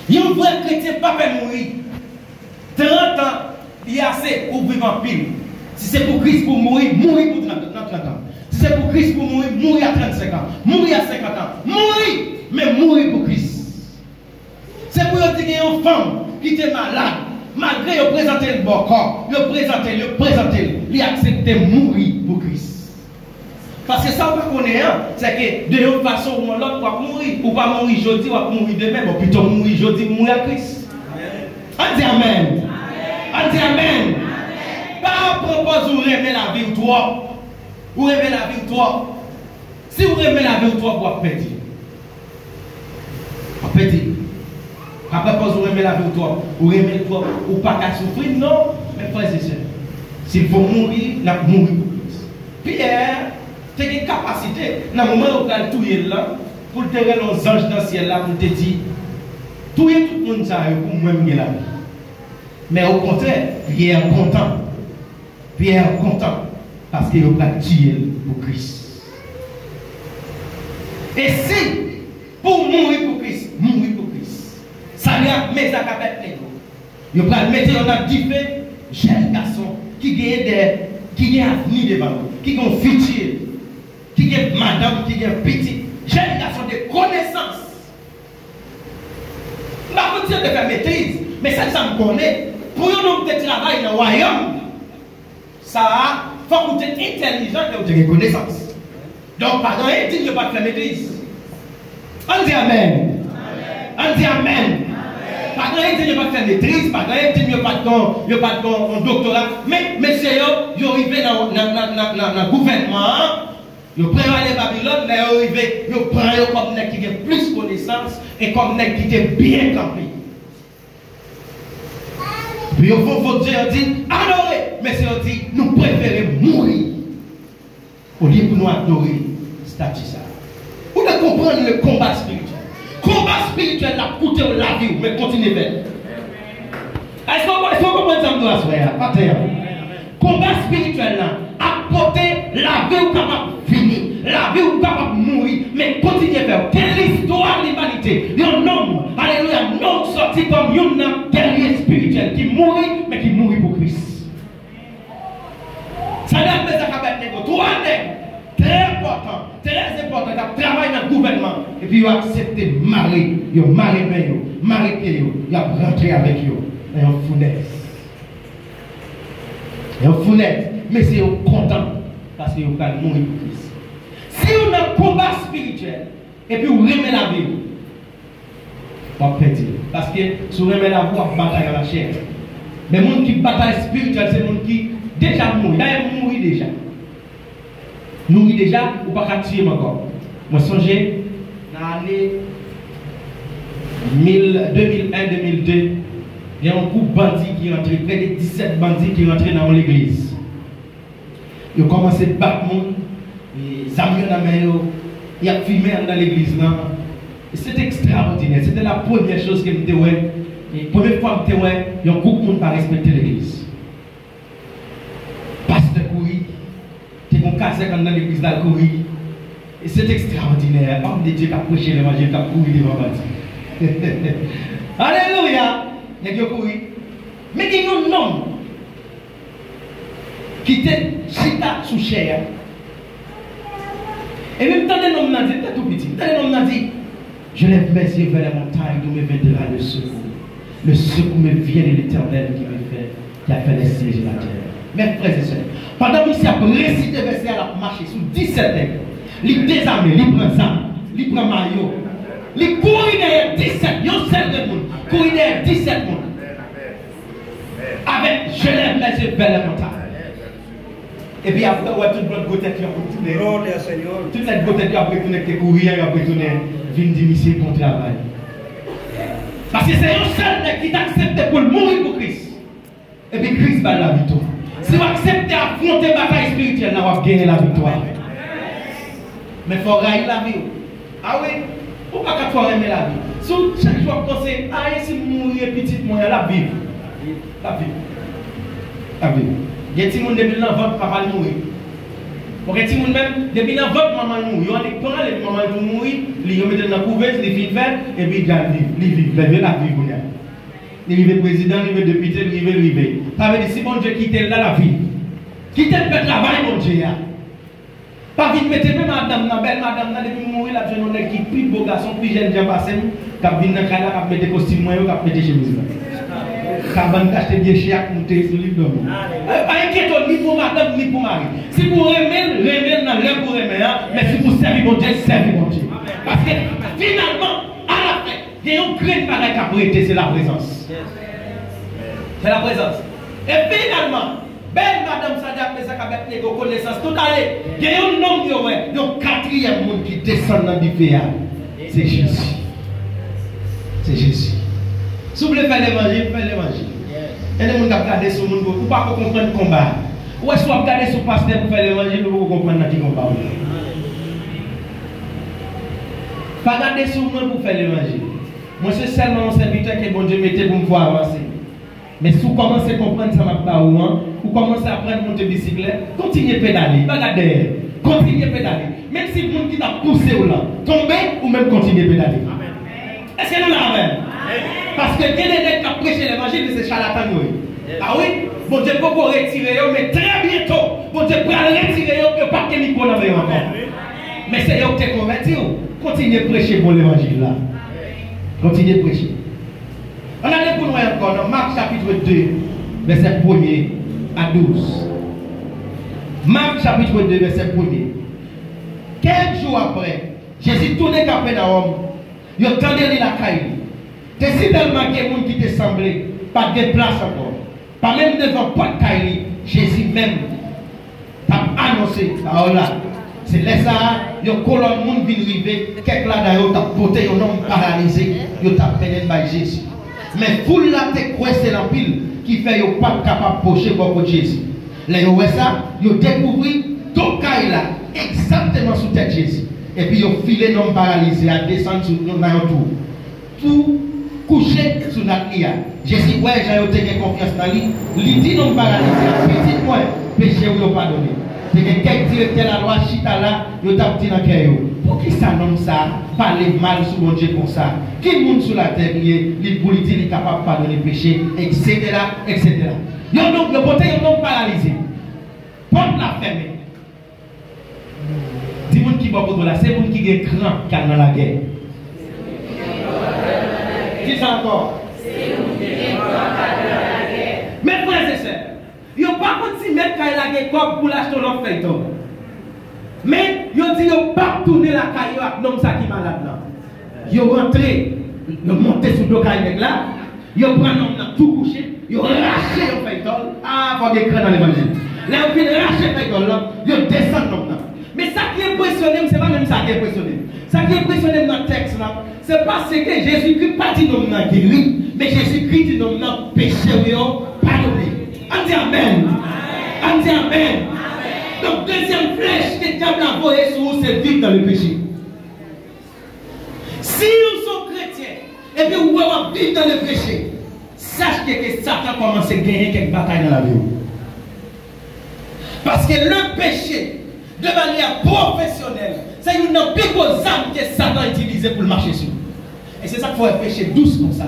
Speaker 1: Il y a un vrai chrétien, pas mourir. 30 ans, il y a assez pour vivre en pile. Si c'est pour Christ pour mourir, mourir pour 30 ans. Si c'est pour Christ pour mourir, mourir à 35 ans. Mourir à 50 ans. Mourir, mais mourir pour Christ. C'est pour dire qu'il y a une femme qui était malade. Malgré qu'il présentait le bon corps, il acceptait de mourir pour Christ. Parce que ça, on connaît, c'est que de toute façon, ou l'autre va mourir. Ou pas mourir aujourd'hui, ou pas mourir demain, ou plutôt mourir aujourd'hui, mourir à Christ. On dit Amen. On dit Amen. Pas propos où remet la vie ou toi. Ou remet la vie ou toi. Si vous remet la vie ou toi, vous perdre. Vous perdre. Après, quand vous remet la vie ou toi, vous remet le toi, ou pas qu'à souffrir, non, mes frères et sœurs. S'il faut mourir, il faut mourir pour Christ. Pierre, tu as une capacité, dans le moment où tu as tout là, pour te faire nos anges dans le ciel là, pour te dire, tout le monde ça pour moi-même la vie. Mais au contraire, Pierre est content. Pierre est content parce qu'il a tué pour Christ. Et si, pour mourir pour Christ, ça vient mettre à capet. Il va mettre dans différents jeunes garçons qui ont avenir devant nous, qui ont futur, qui ont madame, qui ont petit. Jeunes garçons de connaissance. Je ne vais pas dire de faire maîtrise, mais ça me connaît. Pour un homme de travail dans le royaume, ça faut que tu sois intelligent et que tu aies connaissance. Donc, par exemple, il dit que pas de faire maîtrise. On dit Amen. On dit Amen. Par exemple, il dit que pas de faire maîtrise. Par exemple, il dit que pas de doctorat. Mais monsieur, ils arrivent dans le gouvernement. Ils prennent les Babylone, mais ils arrivent, ils prennent comme nèg qui a plus de connaissances et comme nèg qui est bien campé. Puis il faut dire, adorer, mais c'est dit, nous préférons mourir au lieu de nous adorer statut ça. Vous devez comprendre le combat spirituel. Combat spirituel n'a coûté la vie, mais continuez à faire. Est-ce que vous comprenez ça? Combat spirituel a porté la vie ou capable de finir, la vie ou capable de mourir, mais continuez à faire. Quelle histoire de l'humanité? Il y a un homme, alléluia, un homme sorti comme un guerrier spirituel qui mourit, mais qui mourit pour Christ. Ça n'a pas de ça. Trois nègres, très important, qui travaillent dans le gouvernement, et puis ils ont accepté de marier, ils ont marié bien, marié pied, ils ont rentré avec eux, et ont fournaise. Ils ont fournaise, mais c'est content, parce qu'ils ont mourir pour Christ. Si on a un combat spirituel, et puis on remet la vie, on va perdre. Parce que si on remet la vie, on va batailler la chair. Mais les gens qui bataillent spirituel, c'est les gens qui déjà mourent. D'ailleurs, ils mourent déjà. Nous déjà, ou pas qu'à tuer encore. Moi, songez, dans l'année 2001-2002, il y a un groupe de bandits qui est rentré, près de 17 bandits qui sont rentrés dans l'église. Ils ont commencé à battre les gens, les amis dans la main, ils ont filmé dans l'église. C'était extraordinaire. C'était la première chose que je me disais. La première fois que je me disais, il y a un groupe de monde qui n'a pas respecté l'église. Pasteur Kouri, qui est cassé dans l'église d'Al-Kouri. Et c'est extraordinaire. Homme de Dieu qui a prêché l'évangile, qui a couru devant bandits. Alléluia! Mais il y a un homme qui était chita sous chair. Et même tant l'homme n'a dit, tout petit, tant l'homme n'a dit, je lève mes yeux vers la montagne d'où me viendra le secours. Le secours me vient de l'Éternel qui a fait les cieux et la terre. Mes frères et sœurs, pendant qu'il s'est récité verset à la marche sous 17 nègres, il désarme, il prend ça, il prend maillot, il court derrière 17, il y a un seul de monde, court derrière 17 monde. Avec je lève mes yeux vers la montagne. Et puis après, on va tout le monde qui a retourné. Toute cette beauté qui a retourné, qui courir, qui a retourné, vient d'imiter pour travail. Parce que c'est un seul qui t'accepte pour mourir pour Christ. Et puis Christ va la victoire. Si vous acceptez d'affronter la bataille spirituelle, vous allez gagner la victoire. Mais il faut railler la vie. Ah oui, il ne faut pas qu'il faut aimer la vie. Si chaque jour vous pensez, ah, si vous mourrez petit, vous allez la vivre. La vie. La vie. Il y a des gens qui depuis votre papa mourir. Pour que gens même, depuis votre maman mourir, ils prennent les mamans mourir, ils mettent dans la couverture, ils vivent et puis ils gardent, ils vivent la vie. Ils vivent président, ils vivent député, ils vivent. Ça veut dire si mon Dieu quitte là la vie, quitte le travail, mon Dieu. Pas vite mettre même madame, belle madame, depuis mourir, la jeune homme qui plus beau garçon, plus jeune, j'ai passé, qui a venu dans le cas là, qui a mis des costumes, qui a mis des chemises. Cabane caché bien cher pour monter sur l'île d'homme. Pas inquiétant ni pour madame ni pour mari. Si vous remettez dans l'air pour remettre, mais si vous servez mon Dieu, servez mon Dieu. Parce que finalement, à la fin, il y a un grand pareil qui a prêté, c'est la présence. C'est la présence. Et finalement, belle madame Sadia Pesa qui a des connaissances, tout à l'heure, il y a un homme qui est quatrième monde qui descend dans le buffet. C'est Jésus. C'est Jésus. Si vous voulez faire l'évangile, faites l'évangile. Et les gens qui regardent sur le monde, vous ne pouvez pas comprendre le combat. Ou est-ce que vous regardez sur le pasteur pour faire l'évangile, vous ne pouvez pas comprendre le combat. Pas regarder sur le monde pour faire l'évangile. Moi, c'est seulement un serviteur que bon Dieu mettait pour me voir avancer. Mais si vous commencez à comprendre ça, vous commencez à apprendre à monter bicyclette, continuez à pédaler. Pas regarder. Continuez à pédaler. Même si le monde qui t'a poussé ou là, tombez ou même continuez à pédaler. Est-ce que nous l'avons? Parce que il y a des gens qui ont prêché l'évangile, c'est charlatan. Ah oui? Bon Dieu peut retirer, mais très bientôt, bon Dieu peut retirer, et pas que micro n'avait encore. Mais c'est eux qui t'es converti. Continuez à prêcher pour l'évangile là. Continuez à prêcher. On a les pour nous encore dans Marc chapitre 2, verset 1er à 12. Marc chapitre 2, verset 1er. Quelques jours après, Jésus tournait Capernaum. Il entendait la caille. C'est si tellement qu'il y a des gens qui te semblaient, pas de place encore. Pas même devant pas de caille. Jésus même a annoncé, alors là, c'est là ça, yo colonne monde vient arriver, quelques là d'ailleurs t'a porté un homme paralysé, yo t'a peine par Jésus. Mais pour la te c'est l'empile qui fait yo pas capable pocher beaucoup Jésus. Là yo ouais ça, yo découvrir tout caille là exactement sous tête Jésus. Et puis yo filé l'homme paralysé à descendre sur dans tour. Tout couché sur notre lit. Jésus ouais, j'ai confiance dans lui. Il dit non paralysé, petit point, péché ou pardonné. C'est que quelqu'un directeur la loi chita là, yo t'a dit dans cœur. Pour qui ça nomme ça, parler mal sur mon Dieu comme ça. Qui monde sur la terre il pour dire il est capable de pardonner péché, etc. etc. Yo donc le côté yo non paralysé. Porte la fermée. Dis moun qui boit là, c'est moun qui est grand car dans la guerre. Dis ça encore. Mes frères et sœurs, ils n'ont pas continué à mettre la guerre pour l'acheter leur feuilleton. Mais ils ont dit qu'ils n'ont pas tourné la caille avec l'homme qui est malade là. Ils ont rentré, ils ont monté sur le caille là, ils ont pris l'homme tout couché, ils ont raché le feuilleton. Ah, il faut des crânes dans l'évangile. Là, ils ont raché le feuilleton là, ils ont descendu l'homme là. Mais ça qui est impressionné, ce n'est pas même ça qui est impressionné. Ça qui est impressionné dans le texte là, c'est parce que Jésus-Christ n'a pas dit non non guéri, mais Jésus-Christ dit non non péché ou pardonné. On dit Amen. On dit Amen. Donc deuxième flèche que le diable a envoyée sur vous, c'est vivre dans le péché. Si nous sommes chrétiens et puis vous allez vivre dans le péché, sachez que Satan commence à gagner quelques batailles dans la vie. Parce que le péché, de manière professionnelle, c'est une des plus grosses armes que Satan a utilisées pour le marcher sur. Et c'est ça qu'il faut pécher douce comme ça.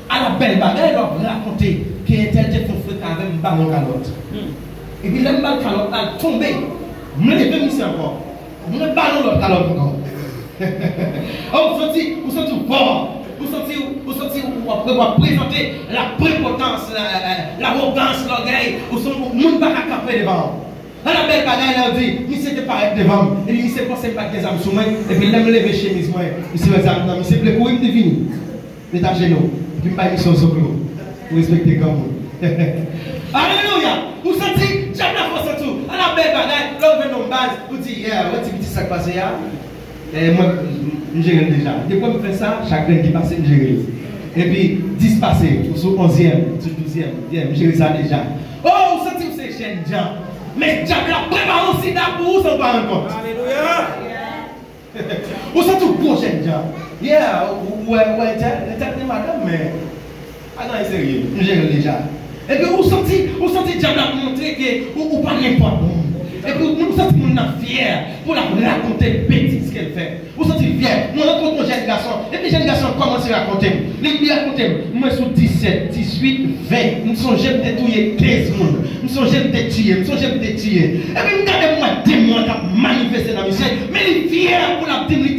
Speaker 1: À la belle bagarre, il va raconter qu'il était fait avec un ballon calotte. Et puis le ballon calotte a tombé. Je ne l'ai pas mis encore. Je ne l'ai pas l'autre calotte encore. Oh, vous sentez fort. Vous sentez, vous présenter la prépotence, l'arrogance, l'orgueil. Vous sentez, vous ne pouvez pas camper devant. À la belle bagaille, elle a dit, il s'était paraît devant. Et il s'est passé par des âmes sous moi. Et puis il a levé chemise. Il s'est levé il s'est levé pour il est fini. Il est à genoux. Et puis il m'a mis son soclo. Vous respectez comme vous. Alléluia. Vous sentez, j'aime la force tout. À la belle bagaille, là vous venez en base. Vous dites, ouais, tu dis ça passe là. Et moi, je gère déjà. Depuis que je fais ça, chaque qui passe, je gère. Et puis 10 passés, sur 11e, sur 12e, je gère ça déjà. Oh, vous sentez que c'est jeune gens. Mais Dieu a préparé aussi pour vous sans pas encore. Alléluia. Vous sentez tout prochain gens. Ouais, t'es madame, mais. Ah non, c'est sérieux, je gère déjà. Et puis vous sentez Dieu a montré que vous pas n'importe où. Et puis vous sentez que vous êtes fier pour la raconter petit ce qu'elle fait. Vous sentez fier. Moi, je rencontre un jeune garçon. Et puis, jeune garçon commence à raconter. Il raconte, moi, sur 17, 18, 20, nous sommes jeunes de tuer 15 personnes. Nous sommes jeunes de tuer, nous sommes jeunes de tuer. Et puis, regardez-moi, démon qui a manifesté dans le ciel. Mais il est fier pour la tuer.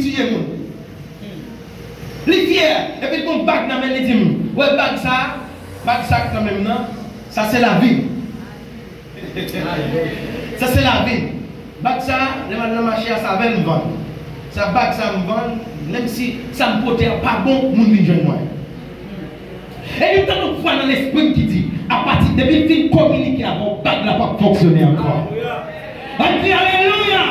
Speaker 1: Il est fier. Et puis, mon bac dans le dit, ouais, bac ça quand même, non? Ça, c'est la vie. Ça, c'est la vie. Bac ça, le marché, ça va me vendre. Ça bac ça me vend, même si ça me porte pas bon, mon vient jeune moi. Et nous avons une foi dans l'esprit qui dit, à partir de depuis communiquer avant, bac n'a pas fonctionné encore. On dit Alléluia!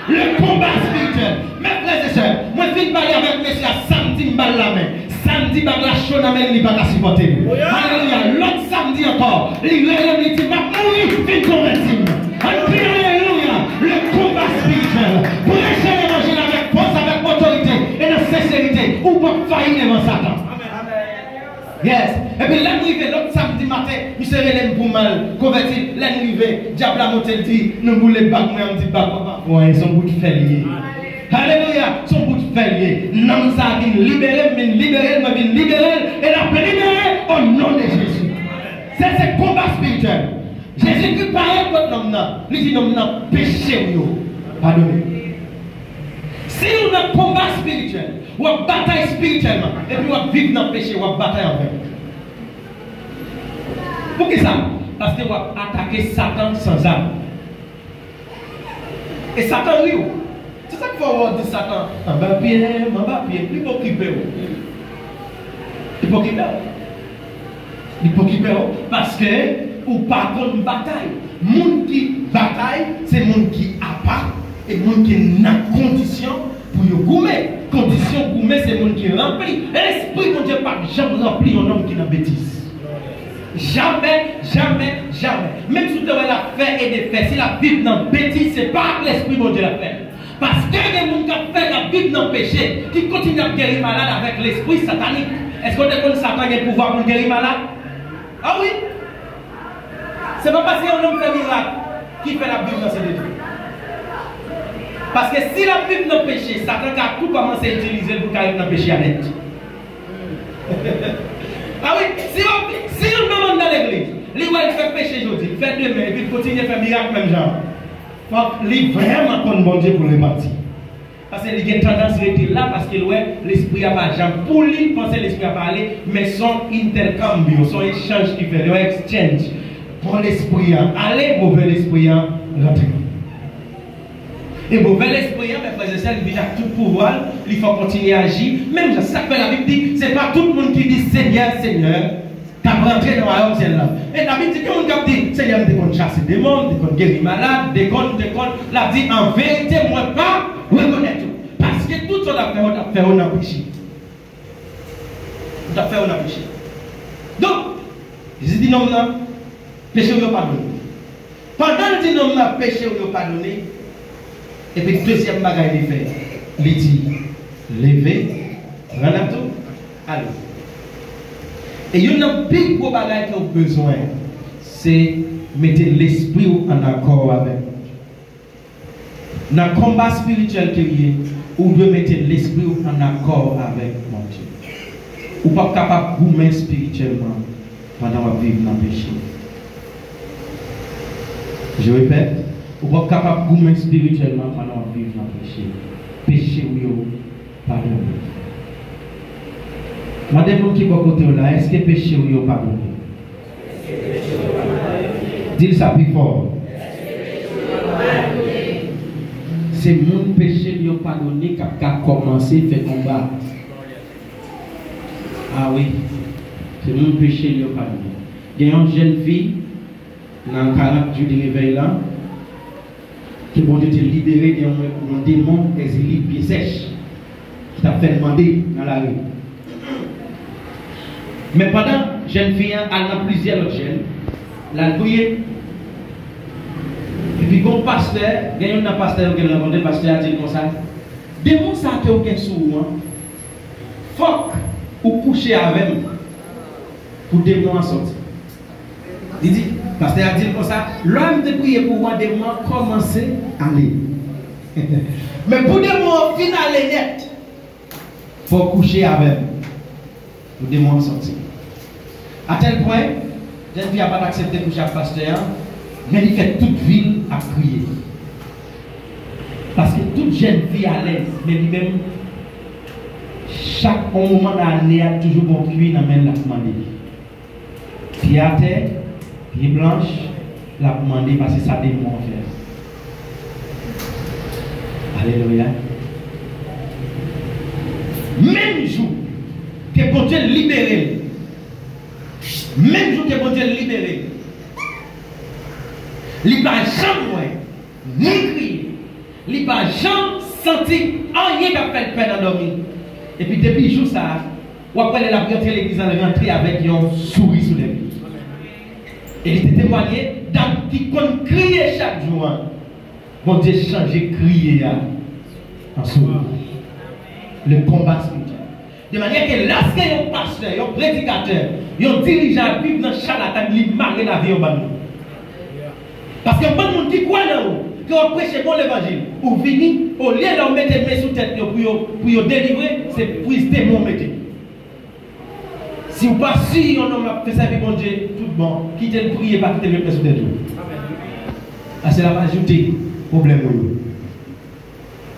Speaker 1: Le combat spirituel. Mes frères et sœurs, moi je viens de parler avec monsieur samedi, je balle la main. Samedi, je la chaud dans la main, il va pas supporter. Alléluia! L'autre samedi encore, il réunit, il va mourir, il convertir. On dit Alléluia! Le combat spirituel. Prêchez l'évangile avec force, avec autorité et de sincérité. Ou pas faillir devant Satan. Yes. Et puis l'arrivée, l'autre samedi matin, il se relève pour mal, converti, l'arrivée, diable a monté le dit, nous voulons les bacs, moi on dit bac, papa. Ouais, ils sont bout de félier. Alléluia, ils sont bout de félier. Non, ça vient libérer, mais libérer, et la paix libérer au nom de Jésus. C'est ce combat spirituel. Jésus-Christ parle contre l'homme, il dit l'homme péché ou pardonnez. Si nous avons un combat spirituel, ou une bataille spirituellement, et puis on vit dans le péché, ou une bataille en fait. Pour qui ça? Parce que on va attaquer Satan sans arme. Et Satan, oui, c'est ça qu'il faut avoir dit Satan. En bas pied, il faut qu'il paie. Il faut qu'il paie. Il faut qu'il paie. Parce que, ou pas contre une bataille. Monde qui bataille, c'est monde qui a pas. Et les gens qui ont une condition pour y goumer. Condition goumer, c'est les gens qui rempli. L'esprit de Dieu pas jamais rempli un homme qui n'a bêtise. Jamais, jamais, jamais. Même si tu as la fait et des faits, si la Bible n'a bêtise, ce n'est pas l'esprit de Dieu la fait. Parce que les gens qui ont fait la Bible dans le péché, qui continuent à guérir malade avec l'esprit satanique. Est-ce que tu connais Satan a le pouvoir pour guérir malade? Ah oui? Ce n'est pas parce qu'un homme fait miracle qui fait la Bible dans ses détruits. Parce que si la Bible dans le péché, Satan a tout commencé à utiliser pour carrément dans le péché à net. Ah oui? Si on demande dans l'église, il fait péché aujourd'hui, il fait demain, et puis il continue à faire miracle même genre. Il faut vraiment qu'on bon Dieu pour les partir. Parce qu'il a tendance à rester là parce que l'esprit n'a pas jamais. Pour lui, penser l'esprit a parlé, mais son intercambio, son échange qui fait, le exchange. Pour l'esprit à aller, mauvais l'esprit à rentrer. Et mauvais l'esprit, mes frères et sœurs, il a tout pouvoir, il faut continuer à agir. Même ça que la Bible dit, ce n'est pas tout le monde qui dit Seigneur, Seigneur. Qui a rentré dans la royaume là. Et la Bible dit qu'on a dit, Seigneur, tu as chassé des démons, tu as guéri malade, des connes. La dit, en vérité, moi pas reconnaître tout. Parce que tout ce qu'on a fait, on a péché. On a fait, on a péché. Donc, je dis non, péché ou pas pardonné. Pendant que je dis non, péché ou pas pardonné, et puis deuxième bagage il fait, il dit, levez, prendre tout, allez. Et il y a un plus gros bagage qu'on a besoin, c'est mettre l'esprit en accord avec nous. Dans le combat spirituel que vous vous devez mettre l'esprit en accord avec mon Dieu. Vous n'êtes pas capable de vous mettre spirituellement pendant que vous vivez dans le péché. Je répète, vous n'êtes pas capable de vous mettre spirituellement pendant que vous vivez dans le péché. Péché ou pardon. Madame qui est à côté là, est-ce que péché ou pas pardonné? Dis ça plus fort. C'est mon péché qui a pardonné qui a commencé à faire combat. Ah oui, c'est mon péché qui a pardonné. Il y a une jeune fille dans le 40 jours de réveil là qui vont être libérée d'un démon exilé pied sèche qui t'a fait demander dans la rue. Mais pendant jeune fille, elle a plusieurs autres jeunes. Elle a prié. Et puis, comme pasteur, il y a un pasteur qui a rencontré, le pasteur a dit comme ça. Démon, ça a aucun sou. Faut ou coucher avec moi pour démon en sortir. Il dit, le pasteur a dit comme ça. L'homme de prier pour moi, démon commencer à aller. Mais pour démon final net, il faut coucher avec moi pour démon en sortir. À tel point, jeune fille n'a pas accepté de coucher avec le pasteur, mais il fait toute ville à crier. Parce que toute jeune fille à l'aise, mais lui-même, chaque moment de l'année a toujours bon cuit dans la main de la demande. Pied à terre, pied blanche, la demande parce que ça démon en fait. Alléluia. Même jour que bon Dieu libéré. Même jour que bon Dieu libéré, il n'a jamais ni crié, il n'a jamais senti rien qui a fait peine à dormir. Et puis depuis le jour ça, ou après la rentrée l'église, elle est rentrée avec un sourire sur les pieds. Et il était témoigné qui compte crier chaque jour. Bon Dieu changer crier en sourire. Le combat spirituel. De manière que lorsque un pasteur, un prédicateur, un dirigeant vivent dans charlatan, il marre la vie au bas. Parce que bon monde qui croit dans vous, qui ont prêché bon l'évangile, ou vini, au lieu de mettre les mains sous tête pour délivrer, c'est pour se démontrer. Si vous pas si on a fait servir bon Dieu, tout bon, quittez le prier, pas quitter le mains sous tête. Ah, c'est là va ajouter problème.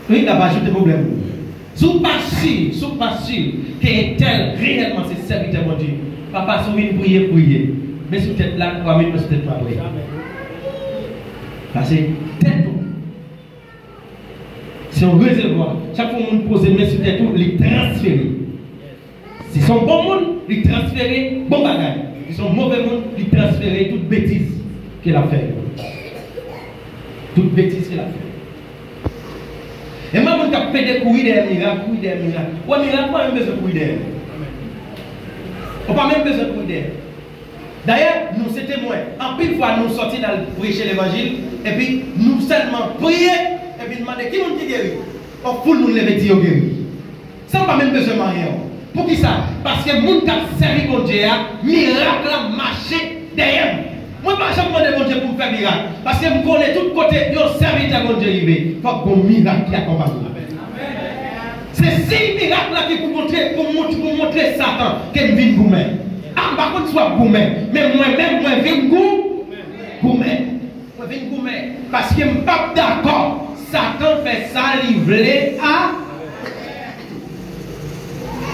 Speaker 1: Oui, là va ajouter problème. Si vous pas sûr que tel réellement c'est serviteur bon Dieu, papa souvent prier, mais sous tête là, pour mettre sous tête pas prier. Parce que tête, c'est un réservoir. Chaque fois que vous posez main sur tête, il transfère. Si son bon monde, il transfère bon bagage. Si son mauvais monde, il transfère toute bêtise qu'il a fait. Toute bêtise qu'il a fait. Et moi, je vais faire des couilles des miracles, couilles des miracles. Ouais, miracle, pas même besoin de couilles des. On n'a pas même besoin de couilles des. D'ailleurs, nous, c'est témoins. En pile fois, nous sortis dans le prêcher l'évangile, et puis nous seulement prier, et puis demander qui nous guérit. On fout nous lever dire guéri. Ça n'a pas même besoin de rien. Pour qui ça? Parce que nous qui avons servi mon Dieu, miracle a marché derrière. Moi, je ne vais pas demander mon Dieu pour me faire miracle. Parce que je connais tout côté, je suis serviteur de mon Dieu. Il faut qu'on miracle qui accompagne. C'est si miracle là qui pour montrer Satan qu'il vient gourmet. Ah, par contre, soit gourmet. Mais moi-même, moi, je viens gourmet. Moi, je viens gourmet. Parce que je ne suis pas d'accord. Satan fait ça livrer à.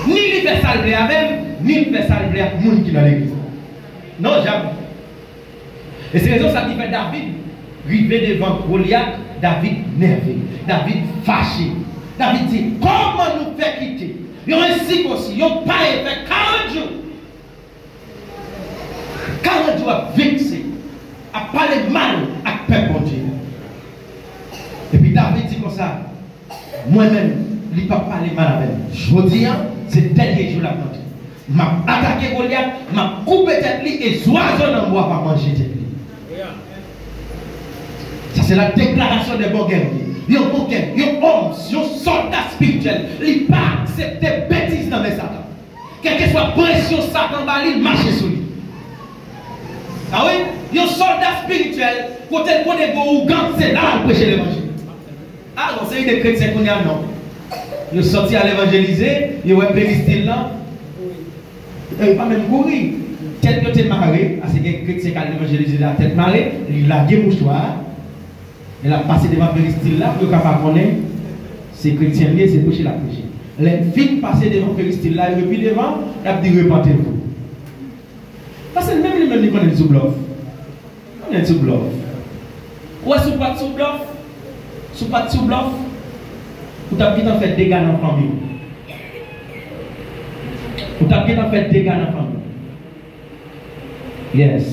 Speaker 1: Ni il fait ça livrer à même, ni il fait ça livrer à tout le monde qui est dans l'église. Non, jamais. Et c'est raison ça qui fait David river devant Goliath, David nerveux, David fâché. David dit, comment nous faire quitter? Ils ont ainsi aussi, ils n'ont pas fait 40 jours. 40 jours à vexer, à parler mal à peuple de Dieu. Et puis David dit comme ça, moi-même, il ne peut pas parler mal avec lui. Je dis, c'est le dernier jour la planté. M'a attaqué Goliath, m'a coupé tête et oiseaux dans bois pas manger tête. Ça c'est la déclaration des bons guerriers. Il y a un bon guerrier, il y a un homme, il y a un soldat spirituel. Il ne peut pas accepter bêtises dans les Satan. Quelle que soit pression Satan, il marche sur lui. Ah oui? Il y a un soldat spirituel, côté qu'on est beau ou gant, c'est là où prêcher l'évangile. Ah non, c'est une des chrétiens qu'on a non. Il est sorti à l'évangéliser, il est péristyle là. Il ne pas même courir. Tête que tu es marré, parce que les chrétiens qui ont l'évangélisé la tête marrée, il a gué mouchoir. Il a passé devant le péristyle là, pour qu'on connaisse. C'est chrétien lié, c'est prêcher la prêcher. Les filles passent devant le péristyle là, et puis devant, il a dit repentez-vous. Parce que même les mêmes, ils connaissent sous bluff. On est sous bluff. Ou est-ce pas sous bluff? Sous pas sous bluff? Ou t'as bien fait dégâts dans la famille? Ou t'as bien fait dégâts dans la famille? Yes.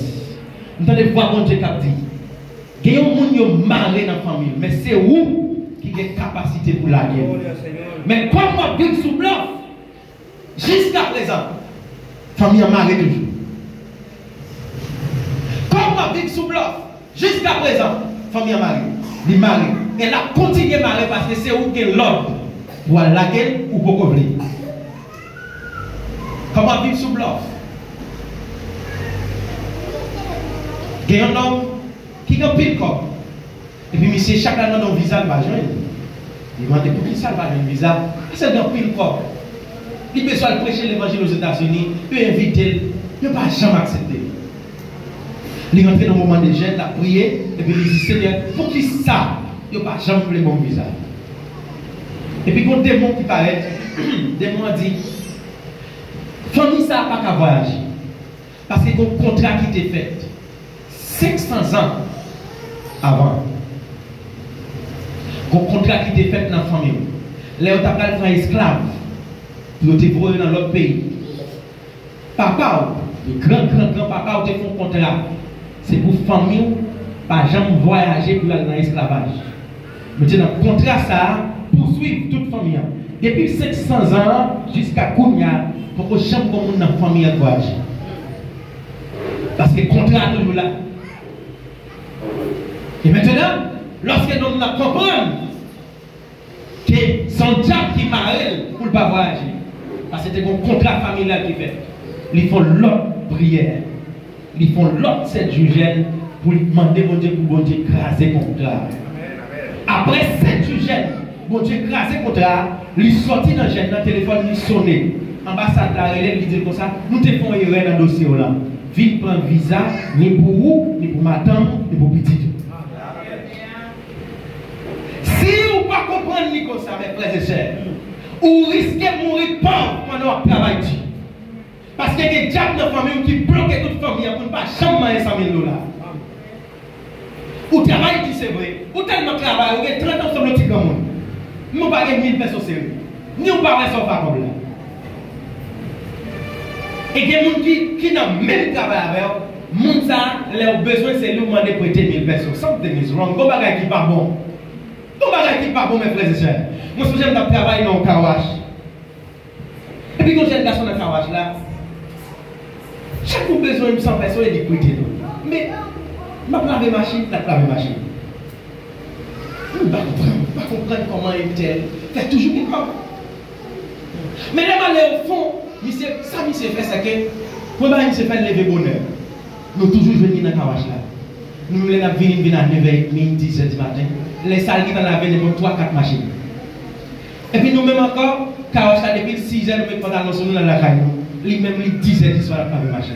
Speaker 1: Vous allez voir mon Dieu qui a dit. Il y a des gens qui ont marré dans la famille, mais c'est où qui a capacité pour la guerre. Mais comme moi, je suis sous bluff, jusqu'à présent, la famille a marré toujours. Comme moi, je suis sous bluff, jusqu'à présent, la famille a marré. Il marre. Elle a continué à marrer parce que c'est où qu'elle l'ordre pour la guerre ou pour couvrir. Comment vivre sous bluff? Il y a un homme qui a un pile corps. Et puis, monsieur, chaque année, dans un visa, il va joindre. Il demande pour qui ça va un visa? C'est un pile corps. Il peut soit prêcher l'évangile aux États-Unis, il peut inviter, il ne peut pas jamais accepter. Il rentre dans le moment de jeûne, il a prié, et puis il dit Seigneur, pour qui ça? Il ne peut pas jamais le bon visage. Et puis, quand le démon qui paraît, le démon a dit famille, ça n'a pas qu'à voyager. Parce qu'il y a un contrat qui était fait 500 ans avant. Un contrat qui était fait dans la famille. Là, on a fait esclave pour te voler dans l'autre pays. Papa, le grand papa, tu fait un contrat. C'est pour famille, pas jamais voyager pour aller dans l'esclavage. Maintenant, le contrat, ça poursuit toute famille. Depuis 500 ans jusqu'à Kounia, pour que chaque monde dans la famille voyage. Parce que le contrat est toujours là. Et maintenant, lorsque nous comprenons que son diable qui m'arrête pour ne pas voyager, parce que c'est un contrat familial qui fait, ils font l'autre prière, ils font l'autre 7 jours pour lui demander mon Dieu pour bon Dieu écraser le contrat. Après 7 jours, bon Dieu écraser le contrat, il sortit dans le téléphone, il sonne. L'ambassade la relève, il dit comme ça, nous te faisons erreur dans le dossier là. Vite prendre visa, ni pour vous, ni pour madame, ni pour petit. Si vous ne pas comprendre ni comme ça, mes frères et sœurs, vous risquez de mourir pauvre pendant votre travail. Parce qu'il y a des diables dans la famille qui bloquent toute famille pour ne pas jamais $100 000. Ou travail qui c'est vrai, ou tellement travail, ou 30 ans sur le petit monde. Nous ne pas 1000 personnes sérieuses. Nous ne pas rester pas comme là. Et il y a des gens qui n'ont même travail avec eux, les gens ont besoin, c'est nous demander prêter 1000 personnes. Something is wrong. Go back qui pas bon. Tout bagage qui pas bon, mes frères et sœurs. Moi, si j'aime travailler dans le carwash. Et puis, quand j'ai un garçon dans le carwash là, chaque fois besoin de 100 personnes, il dit écoutez. Mais, je vais laver machine, je vais laver machine. Je ne vais pas comprendre comment il tel. Fait toujours des comme. Mais là, au fond, ça, monsieur fait ça que, pour moi, il se fait lever bonheur. Nous toujours venir dans le carwash là. Nous venons à 9h30, 10h du matin. Les salles qui dans la veille, nous avons 3-4 machines. Et puis nous-mêmes encore, carwash là, depuis 6h, nous mettons dans la caille. Lui-même, 10h du soir, la même machine.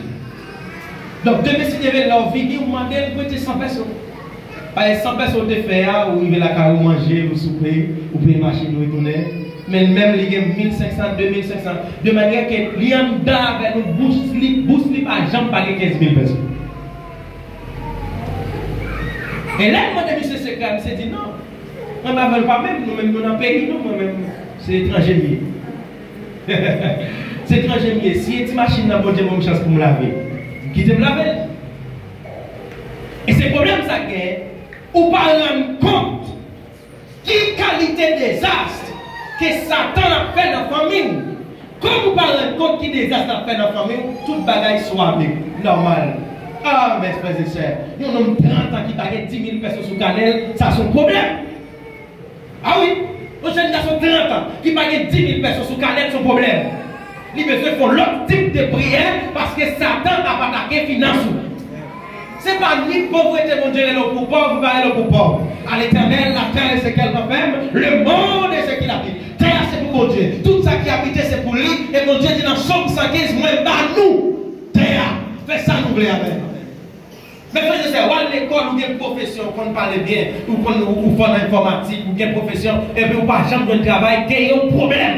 Speaker 1: Donc, demain, si vous avez leur vie, vous demandez, vous pouvez 100 personnes. Par exemple, 100 personnes de faire, ou ils veulent la caille manger, ou souper, ou payer machine, ou retourner. Mais même, il y a 1500, 2500. De manière que l'IAM d'art, nous boost par jambe par 15 000 personnes. Et là, moi, de M. Sekan, s'est dit non. On ne veut pas même, nous-mêmes, nous n'avons pays, nous, moi-même, c'est étranger. C'est étranger. Si il y a une machine dans le bon chance pour me laver, quittez me laver. Et c'est le problème, ça, que ou pas rendre compte qui qualité désastre que Satan a fait dans la famille. Comme vous ne parlez compte qui désastre a fait dans la famille, toute bagaille soit normal. Ah, mes frères et sœurs, nous avons 30 ans qui paguent 10 000 personnes sur Canel, ça c'est un problème. Ah oui, nos jeunes garçons 30 ans qui paguent 10 000 personnes sur Canel, c'est un problème. Les besoins font l'autre type de prière parce que Satan n'a pas attaqué finance. Ce n'est pas ni pauvreté, mon Dieu, est pour pauvre, va aller pour pauvre. À l'éternel, la terre est ce qu'elle renferme, le monde est ce qu'il habite. Terre, c'est pour mon Dieu. Tout ça qui habite, c'est pour lui. Et mon Dieu dit dans Somme 115, moi, nous, terre, fais ça, nous voulons avec. Mais frère, c'est à l'école ou bien profession, qu'on parle bien, ou qu'on fait l'informatique, ou bien profession, et puis ou pas jamais de travail, il y a un problème.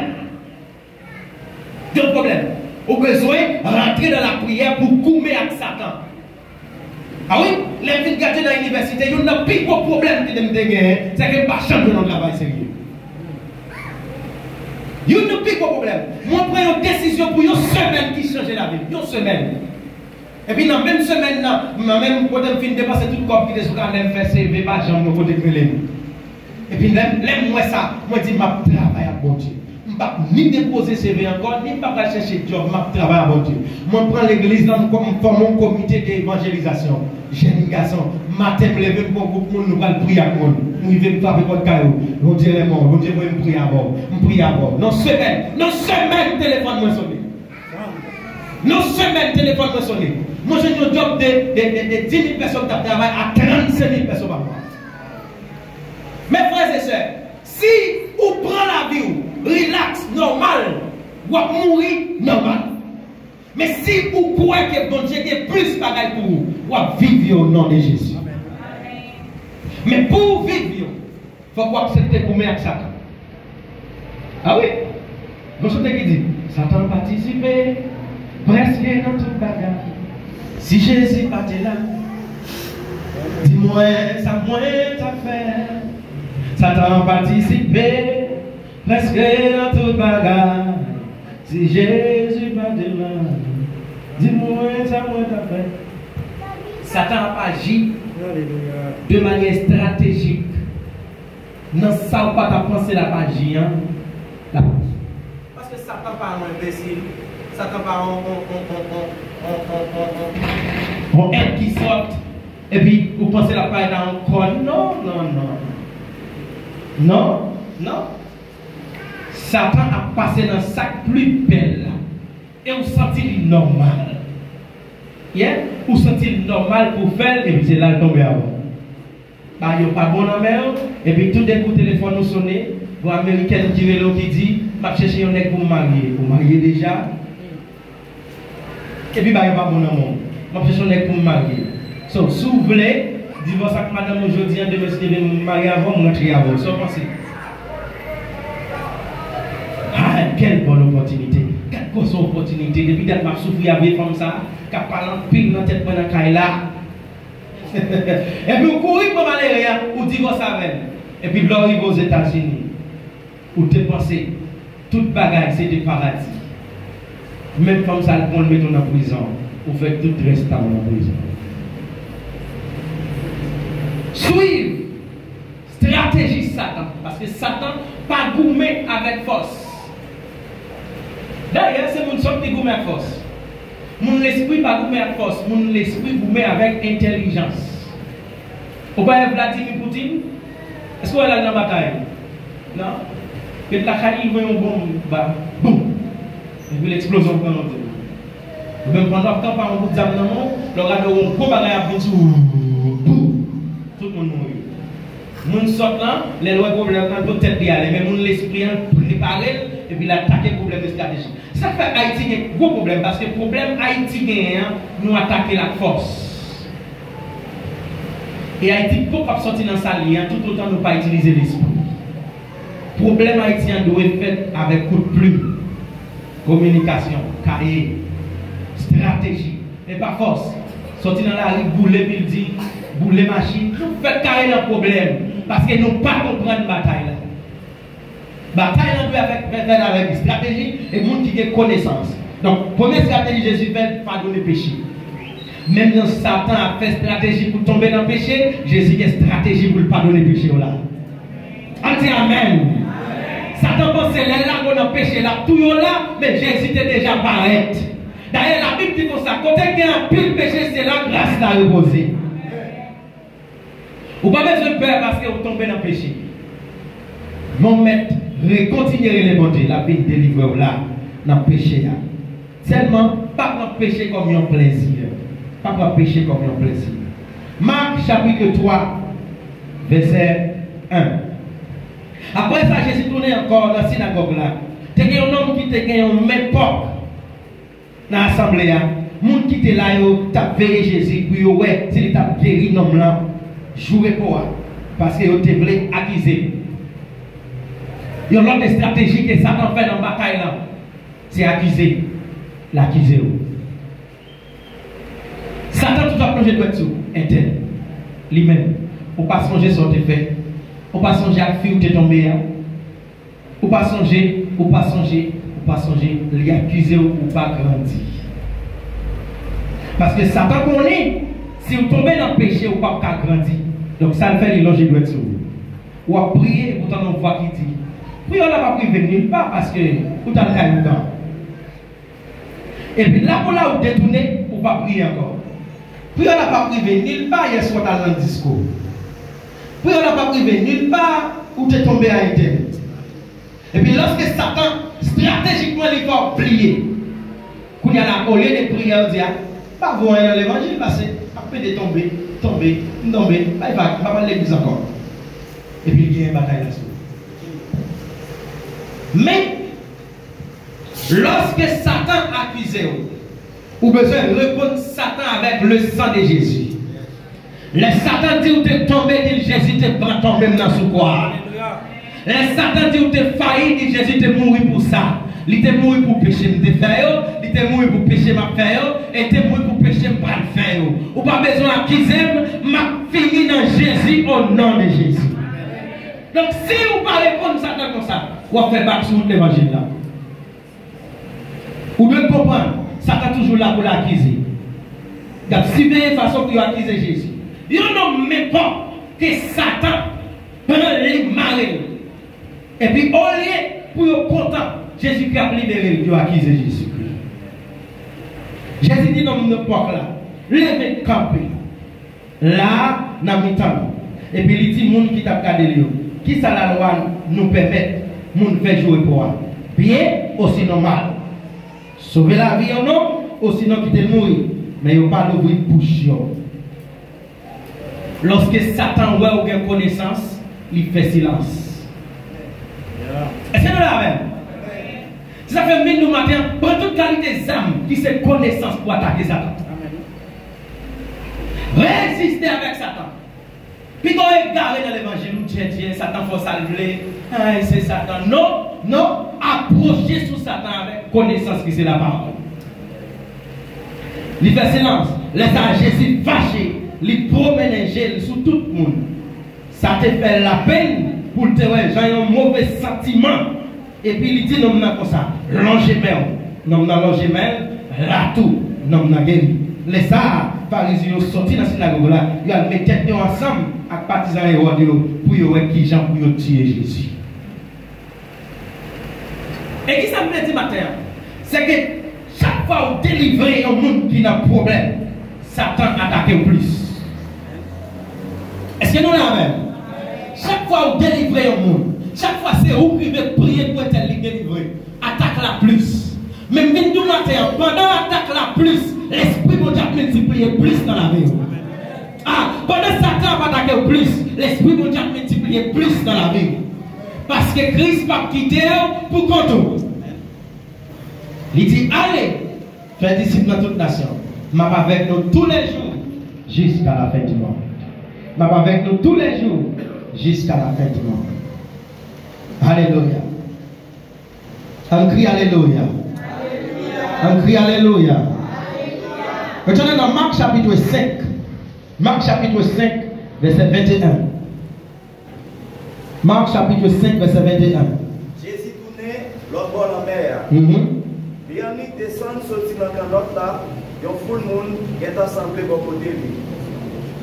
Speaker 1: Il y a un problème. Au besoin de rentrer dans la prière pour coumer avec Satan. Ah oui, les filles gâtées dans l'université, il y a un plus gros problème qui me dégaine, c'est que pas chambre dans le travail sérieux. Il y a un plus gros problème. Moi, je prends une décision pour une semaine qui change la vie. Une semaine. Et puis dans la même semaine, même quand je finis de passer tout le corps qui est sur le canal, je fais CV, pas jambe, je vais créer. Et puis moi ça, moi je dis, je travaille à bon Dieu. Je ne vais ni déposer CV encore, ni pas chercher job, je travaille à bon Dieu. Moi je prends l'église comme mon comité d'évangélisation. Jeunes garçons, matin, je me lève pour groupe, nous allons prier à moi. Nous allons frapper votre caillou. On dirait moi, on dirait moi, je prie à bord. Je prie à bord. Non semaine, téléphone moi sonné. Non semaine, téléphone moi sonné. Moi, j'ai un job de 10 000 personnes qui travaillent à 35 000 personnes par mois. Mes frères et sœurs, si vous prenez la vie, relax, normal, vous allez mourir normal. Mais si vous croyez que bon Dieu est plus de bagaille pour vous, vous allez vivre au nom de Jésus. Mais pour vivre, il faut accepter pour mettre Satan. Ah oui? Vous savez qui dit? Satan participe presque dans toute bagaille. Si Jésus pas là, dis-moi, ça moins t'a fait. Satan participé, presque dans toute bagarre. Si Jésus pas là, dis-moi, ça moins t'a fait. Satan a agi de manière stratégique. Non, ça pas ta pensée la magie, hein? Parce que Satan pas un imbécile. Satan pas on aide qui sort et puis vous pensez la paille dans le corps. Non. Satan a passé dans le sac plus belle et vous sentez normal. Vous sentez normal pour faire et puis c'est là le tomber avant. Bah, il n'y a pas bon en mer et puis tout d'un coup téléphone nous sonne. Vous américain qui dit je vais chercher un mec pour me marier. Vous mariez déjà. Et puis, il n'y a pas bon amour. Je suis pour me marier. So, si vous voulez, divorce avec madame aujourd'hui, demain, si vous voulez me marier avant, vous rentrez avant. So, pensez. Ah, quelle bonne opportunité. Quelle grosse opportunité. Depuis que je suis souffert avec comme ça, je parle pile dans la tête de la caille là. Et puis, vous courez pour m'aller, vous divorcez avec. Et puis, vous arrivez aux États-Unis. Vous dépensez toute bagaille, c'est des paradis. Même comme ça, on le met en prison. Vous faites tout le reste en prison. Suivre stratégie Satan. Parce que Satan pas gourmet avec force. D'ailleurs, c'est mon sorte qui gourmet avec force. Mon esprit pas gourmet avec force. Mon esprit gourmet avec intelligence. Vous voyez Vladimir Poutine? Est-ce qu'on est là dans la bataille? Non? Que la caille voit un bombe, bah, boum! Et puis l'explosion prend l'autre. Même pendant que par un bout d'âme dans le monde, le gars de un gros bagage à tout le monde mourit. Moun sort là, les lois problèmes dans peut-être d'y aller, mais moun l'esprit préparé et puis l'attaquer problème de stratégie. Ça fait Haïti un gros problème parce que le problème haïtien nous attaquer la force. Et Haïti peut pas sortir dans sa ligne tout autant nous pas utiliser l'esprit. Problème haïtien doit être fait avec coup de plume, communication, cahier, stratégie, et pas force. Sortir dans la rue, bouler building, bouler machine, nous faisons carré le problème parce que nous ne pas comprendre la bataille. La bataille doit être faite avec stratégie et monde qui a connaissance. Donc, première stratégie, Jésus fait pardonner le péché. Même quand Satan a fait stratégie pour tomber dans le péché, Jésus a stratégie pour pardonner le péché. On dit Amen. Satan pense que là qu'on a péché là, tout là, mais Jésus était déjà paraît. D'ailleurs, la Bible dit comme ça, quand il y a un pile péché, c'est la grâce à reposer. Vous n'avez pas besoin de peur parce que vous tombez dans le péché. Mon maître, continuez les bontés, la Bible délivre là, dans le péché. Seulement, pas dans le péché comme un plaisir. Pas dans le péché comme un plaisir. Marc chapitre 3, verset 1. Après ça, Jésus tournait encore dans la synagogue là. Il y a un homme qui était un même porc dans l'assemblée. Les gens qui étaient là, ils ont veillé Jésus. Puis, ouais, s'il t'a guéri l'homme là, jouez pour parce qu'ils ont voulu accuser. Il y a une autre stratégie que Satan fait dans la bataille là. C'est accuser. L'accuser. Satan tout a plongé de tout. Interne. Lui-même. On ne pas songer sur tes faits. On pas songer à la fille où tu es tombé. On pas songer, lui accuser ou pas grandir. Parce que Satan connaît, si vous tombez dans le péché, ou pas grandir. Donc ça le fait, il loge doit être sur vous. Ou à prier, pourtant on voit qui dit. Puis on n'a pas privé nulle part parce que vous avez le cas. Et puis là, pour là, vous détournez, ou pas prier encore. Puis on n'a pas privé nulle part, hier soir dans le discours. Puis on n'a pas privé nulle part où tu es tombé à Internet. Et puis lorsque Satan, stratégiquement, il va plier. Quand il y a la colère de prière, on dit, pas vous dans l'évangile, parce que après de tomber, il va pas l'église encore. Et puis il y a une bataille là-dessus. Mais, lorsque Satan accuse vous besoin de répondre Satan avec le sang de Jésus. Le Satan dit où tu es tombé, dit Jésus te prend tombé dans ce quoi. Le Satan dit où tu es failli, dit Jésus te mourir pour ça. Il te mourir pour pécher me faire, il te mourir pour pécher ma faire, et te mourir pour pécher me pas faire. Ou pas besoin d'accuser, m'a fini dans Jésus au nom de Jésus. Donc si vous parlez comme Satan comme ça, vous faites battre sur l'évangile là. Vous devez comprendre, Satan est toujours là pour l'accuser. Donc si vous avez une façon pour accuser Jésus. Il n'y a même pas que Satan prend les marins. Et puis, au lieu pour être content, Jésus qui a libéré, il a accusé Jésus. Jésus dit dans notre époque là, levez camper. Là, dans le temps. Et puis, il dit, monde qui t'a regardé, qui ça la loi nous permet, monde fait jouer pour moi. Bien, aussi normal. Sauver la vie ou non, ou sinon quitter mourir. Mais il n'y a pas d'ouvrir bouche. Lorsque Satan voit aucune connaissance, il fait silence. Est-ce que nous l'avons? Ça fait mille nous matin, prends toute qualité d'âme qui c'est connaissance pour attaquer Satan. Résistez avec Satan. Puis quand on est garé dans l'évangile, Dieu, Satan faut salver. C'est Satan. Non, approchez sous Satan avec connaissance qui c'est la parole. Il fait silence. Laisse Jésus fâché. Il promène un gel sur tout le monde. Ça te fait la peine pour te voir. J'ai un mauvais sentiment. Et puis il dit non, comme ça. Longez-moi. Non, longez-moi. Là tout. Non, guéri. Les ça, pharisiens sortis dans la synagogue là. Ils ont mis tête ensemble. avec partisans et pour voir qui Jean pour tuer Jésus. Et qui ça me dit matin? C'est que chaque fois vous délivrez un monde qui a un problème, Satan attaque plus. Est-ce que nous l'avons? Chaque fois vous délivrez un monde, chaque fois c'est vous qui devez prier pour être délivré, attaque la plus. Même tout matin, pendant l'attaque la plus, l'esprit de Dieu multiplie plus dans la vie. Ah, pendant Satan va attaquer plus, l'esprit de Dieu multiplie plus dans la vie. Parce que Christ va quitter pour compter. Il dit, allez, faites disciples dans toute nation. M'a avec nous tous les jours jusqu'à la fin du monde. M'a avec nous tous les jours jusqu'à la fin du monde. Alléluia. On crie Alléluia. On crie Alléluia. Retournez dans Marc chapitre 5. Marc chapitre 5, verset 21. Marc chapitre 5, verset 21.
Speaker 2: Jésus tournait l'autre bord de la mer. Biannik descend, sorti dans le canot là, il y a tout le monde qui est assemblé pour côté lui.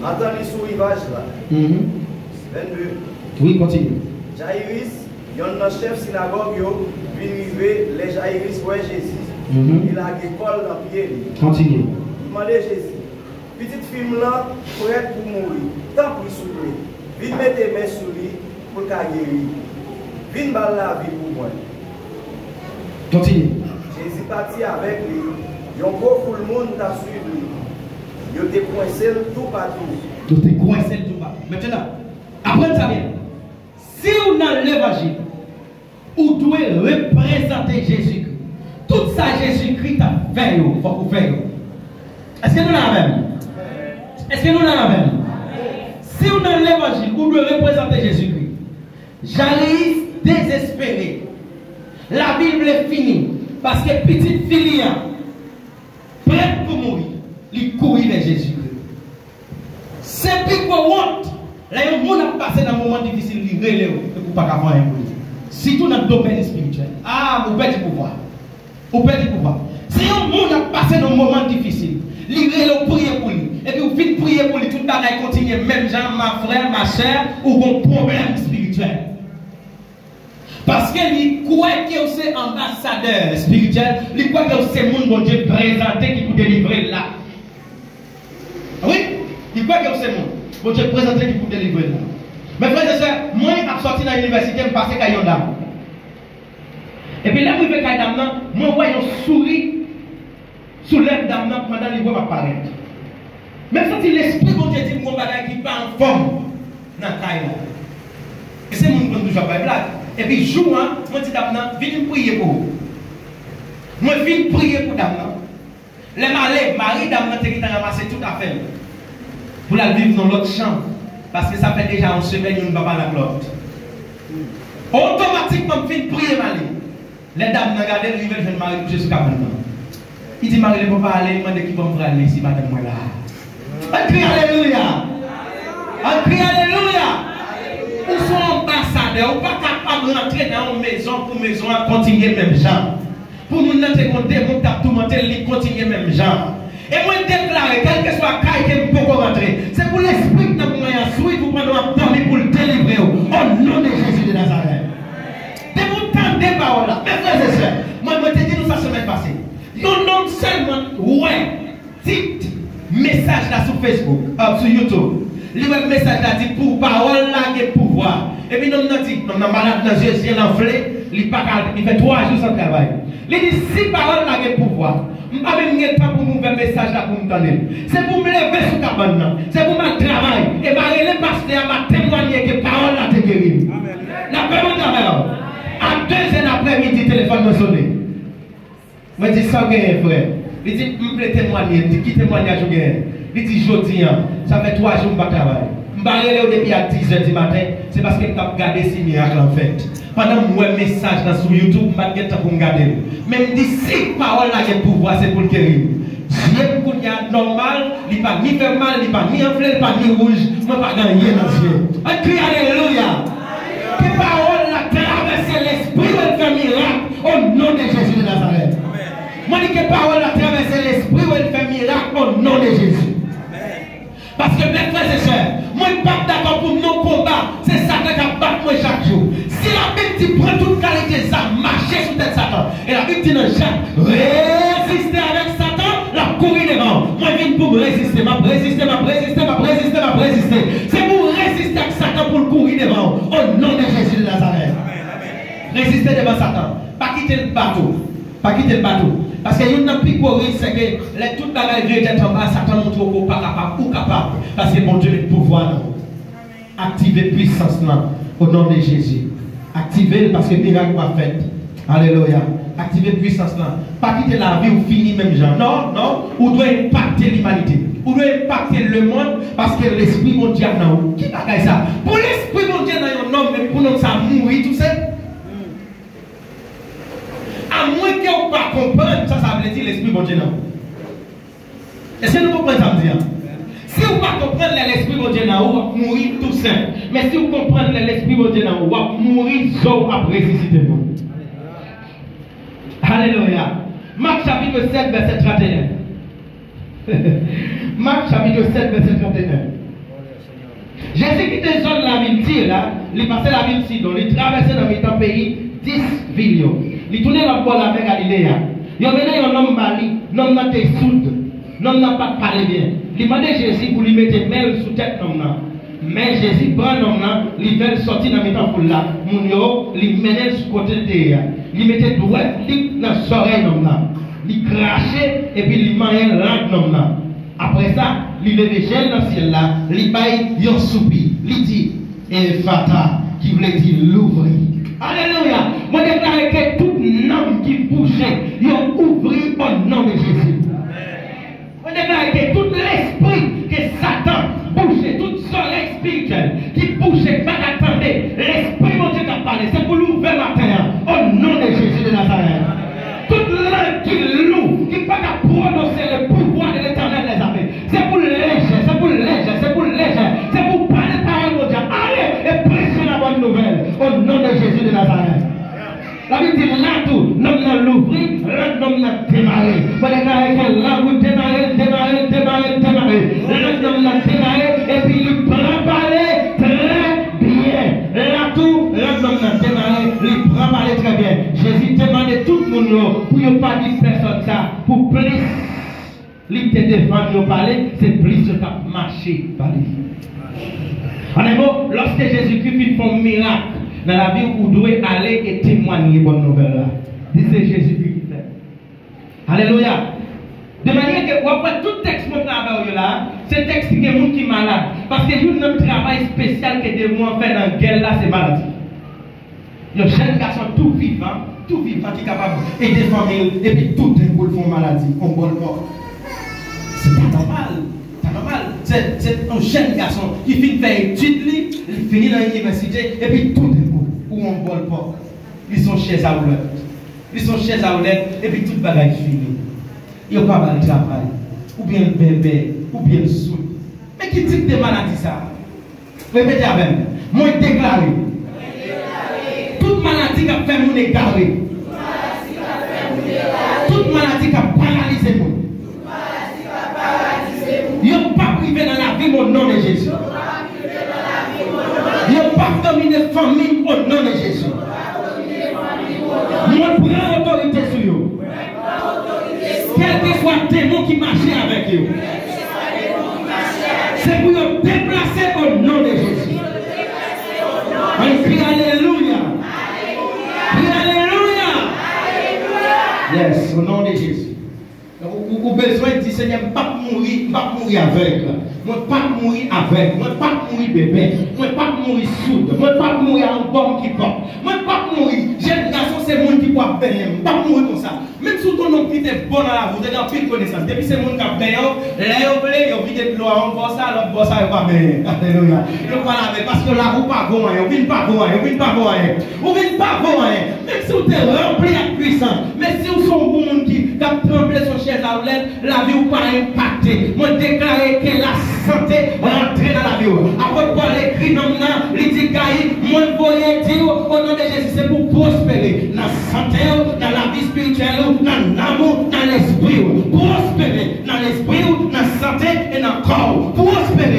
Speaker 2: Attendez sur le rivage là. 22.
Speaker 1: Oui, continue.
Speaker 2: Jaïris, il y a un chef synagogue, il vient arriver, les Jaïris voient Jésus. Il a une école dans le pied.
Speaker 1: Continue.
Speaker 2: Il m'a dit Jésus, petite fille là, prête pour mourir, tant pour soulever. Viens mettre tes mains sur lui pour qu'il guérir. Viens baller la vie pour moi.
Speaker 1: Continue.
Speaker 2: Jésus parti avec lui. Il y a beaucoup de monde qui a suivi lui. Il a été coincé tout partout.
Speaker 1: Il a été coincé tout partout. Maintenant, après ça bien. Si on a l'évangile, on doit représenter Jésus-Christ. Tout ça, Jésus-Christ a fait, il faut qu'on fasse. Est-ce que nous l'avons? Est-ce que nous l'avons? Si on a l'évangile, on doit représenter Jésus-Christ. J'arrive désespéré. La Bible est finie. Parce que petite fille, prête pour mourir, il courit vers Jésus-Christ. C'est plus qu'on honte. Là, il y a un monde a passé dans un moment difficile, il relève, et vous ne pouvez pas avoir un bruit. Surtout dans le domaine spirituel. Ah, vous perdez du pouvoir. Vous perdez du pouvoir. Si un monde a passé dans un moment difficile, il relève prier pour lui. Et puis vous finissez prier pour lui, tout le bagage continue, même gens, ma frère, ma chère, ou un problème spirituel. Parce qu'il croit que c'est ambassadeur spirituel, il croit que c'est le monde que Dieu présenté qui peut délivrer là. Oui, il croit que c'est le monde que Dieu présenté qui peut délivrer là. Mais frère et soeur, moi, je suis sorti dans l'université, je passe à Yondam. Et puis là, je vais à Yondam, moi, je vois un sourire sous l'air d'Amna pendant que je vais apparaître. Même si l'esprit de Dieu dit que mon bagage qui n'est pas en forme dans le caille. C'est mon bon toujours pas blague. Et puis, jour, moi, je dis d'Amna, viens prier pour vous. Moi, je viens prier pour d'Amna. Les malais, Marie d'Amna, qui a ramassé tout à fait. Pour la vivre dans l'autre chambre. Parce que ça fait déjà une semaine, nous ne va pas la l'autre. Automatiquement, je viens prier Marie. Les dames n'ont regardé le rivière, je vais Marie jusqu'à maintenant. Il dit, Marie, ne peut pas aller, il demande qui va me faire ici, madame, moi là. On crie Alléluia. On crie Alléluia. Nous sommes ambassadeurs, on n'est pas capable d'entrer dans une maison pour maison à continuer même genre. Pour nous n'entrer compter, pour tout monter, continuer même genre. Et moi, je déclare, quel que soit le cas, que je peux rentrer. C'est pour l'esprit que nous avons suivi pour prendre un permis pour le délivrer. Au nom de Jésus de Nazareth. De vous tendre des paroles là. Mes frères et sœurs, moi, je te dis nous ça semaine passée. Non, non seulement, ouais, dites message là sur Facebook, sur YouTube. Le message là dit pour parole là, il y a pouvoir. Et puis, nous avons dit, nous avons malade dans les yeux enflés, il fait 3 jours sans travail. Il dit, si parole là, il y a pouvoir. Je ne vais pas même temps pour nous faire un message là pour me donner. C'est pour me lever sur la cabane. C'est pour ma travail. Et le pasteur m'a témoigné que parole là te guérit. La parole là, à 2h après-midi, le téléphone m'a sonné. Je dis, ça gagne, frère. Il dit, je peux témoigner. Il dit, qui témoignage je gagne? Il dit, je dis, ça fait 3 jours que je ne travaille. Je vais aller depuis à 10h du matin. C'est parce que je vais regarder si miracle en fait. Pendant que je message sur YouTube, je vais pour regarder. Même si parole là est pouvoir, c'est pour le guérir. Dieu est normal, il n'est pas ni fait mal, il n'est pas ni enflé, il n'est pas ni rouge. Je ne vais pas gagner dans ce Dieu. On crie Alléluia. Que parole là traverse l'esprit de faire miracle au nom de Jésus de Nazareth. Moi, je dis que parole là traverse l'esprit de faire miracle au nom de Jésus. Parce que mes frères et sœurs, moi je ne suis pas d'accord pour nos combats. C'est Satan qui bat moi chaque jour. Si la Bible dit prends toute qualité ça, marcher sur tête Satan. Et la Bible dit dans Jacques, résister avec Satan, la courir devant. Moi je viens pour me résister, résister. C'est pour résister avec Satan pour le courir devant. Au nom de Jésus de Nazareth. Résister devant Satan. Pas quitter le bateau. Parce qu'il y a une plus risque, c'est que les toutes les Dieu étaient en bas, Satan montre qu'on pas capable ou capable. Parce que mon Dieu est le pouvoir. Activez puissance là, au nom de Jésus. Activez parce que le miracle va fait. Alléluia. Activez puissance là. Pas quitter la vie ou finir même gens. Non. Ou doit impacter l'humanité. Ou doit impacter le monde parce que l'esprit mondial non. Qui va faire ça? Pour l'esprit mondial dans un homme, mais pour nous ça mourir tout ça. À moins que vous ne pas comprendre, ça veut dire l'esprit bon Dieu non. Est-ce que nous comprenons ça dire? Si vous ne pas comprendre l'esprit bon Dieu non, vous allez mourir tout simple. Mais si vous comprenez l'esprit bon Dieu non, vous allez mourir sauf après ressusciter. Alléluia. Marc chapitre 7, verset 31. Marc chapitre 7, verset 31. Jésus qui était zone la ville tire là, il passait la ville Sidon, il traversait dans le pays 10 villes. Il tournait la voie avec Galilée. Il y avait un homme mali, l'homme n'a été soude, l'homme n'a pas parlé bien. Il demandait Jésus pour lui mettre mêle sous tête l'homme. Mais Jésus prend l'homme, il veut sortir dans le temps pour là. Mounio, il menait sur côté de terre. Il mettait droit dans le soleil l'homme. Il crachait et puis il mangeait l'homme. Après ça, il levait gel dans le ciel là, il baille un soupir. Il dit, Ephata, qui voulait dire l'ouvrir. Alléluia. Moi je déclare que tout nom qui bougeait, il a ouvert au nom de Jésus. Moi je déclare que tout l'esprit que Satan bougeait, tout soleil spirituel qui bougeait, pas d'attendre, l'esprit mon Dieu qui a parlé, c'est pour l'ouvrir matin, au nom de Jésus de Nazareth. Toute langue qui loue, qui ne peut pas prononcer le pouvoir de l'éternel les amis. C'est pour léger, c'est pour parler par mon Dieu. Allez et prêchez la bonne nouvelle au nom de Jésus de Nazareth. La Bible dit là tout, l'homme n'a l'ouvrir, l'homme n'a démarré. Vous déclarez que là vous démarrez. L'homme n'a démarré et puis il prend parler très bien. Là tout, l'homme n'a démarré, il prend parler très bien. Jésus demandait tout le monde pour ne pas dire personne ça, pour plus. Il te défend de parler, c'est plus que marcher parler. En un mot, lorsque Jésus-Christ fait un miracle dans la vie où vous devez aller et témoigner bonne nouvelle là. C'est Jésus-Christ qui fait. Alléluia. De manière que après tout texte que là, c'est texte qui est monde qui est malade. Parce que notre travail spécial que des mois fait dans la guerre là, c'est maladie. Il y a un jeune garçon tout vivant qui est capable d'aider des familles et puis tout d'un coup font maladie, on ne vole pas. C'est pas normal. C'est un jeune garçon qui finit faire études, il finit dans l'université et puis tout d'un coup, où on ne vole pas. Ils sont chez à roulette et puis tout le bagage fini. Il n'y a pas de travail, ou bien le bébé, ou bien le sou. Mais qui type de maladie ça? Répétez avec moi. Moi déclaré. Toute maladie qui a fait mon égaré. Toute maladie qui a paralysé moi. Il n'y a pas privé dans la vie au nom de Jésus. Il n'y a pas dominé la famille au nom de Jésus. Moi prends autorité sur vous. Quel que soit le démon qui marchait avec vous. C'est pour vous déplacer au nom de Jésus. On crie Alléluia. Alléluia. Yes, au nom de Jésus. Vous avez besoin de dire, Seigneur, je ne vais pas mourir avec. Je ne vais pas mourir avec. Je ne vais pas mourir bébé. Je ne vais pas mourir soude. Je ne vais pas mourir en bombe qui porte. Je ne vais pas mourir. Jeune garçon, c'est le monde qui peut payer. Je ne vais pas mourir comme ça. Même si ton nom qui est bon dans la route, vous avez pile connaissance. Depuis c'est le monde qui a payé, là, vous voulez, vous videz de l'eau, on bosse ça, l'autre bosse ça, il va payer. Alléluia. Il ne pas laver parce que la roue pas bon, vous ne pas bon, vous ne pas bon. Vous ne pas bon. Même si vous êtes rempli de puissance, mais si vous êtes un bon monde qui a tremblé son chaise à roulette, la vie vous pas impacté. Moi, déclarer que la santé rentre dans la vie. Après, Paul écrit dans le il dit, moi, je voyais dire au nom de Jésus, c'est pour prospérer dans la santé, dans la vie spirituelle, dans l'amour, dans l'esprit. Prospérer dans l'esprit, dans la santé et dans le corps. Prospérer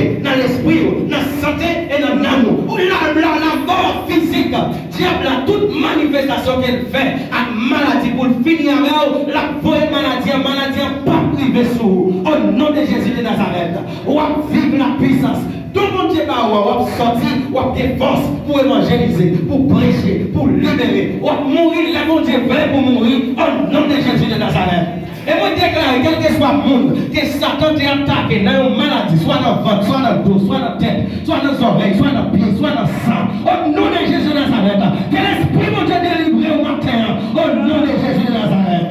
Speaker 1: opération qu'elle fait à maladie pour finir avec la vraie maladie pas privée sur au nom de Jésus de Nazareth. On va vivre la puissance. Tout le monde est là, on va sortir, on va défense pour évangéliser, pour prêcher, pour libérer. On va mourir, là, mon Dieu, vrai pour mourir au nom de Jésus de Nazareth. Et moi, déclare, quel que soit le monde, que Satan t'ait attaqué dans une maladie, soit dans le ventre, soit dans le dos, soit dans la tête, soit dans les oreilles, soit dans le pied, soit dans le sang, au nom de Jésus de Nazareth. Que l'Esprit mon Dieu délivré au matin, au nom de Jésus de Nazareth.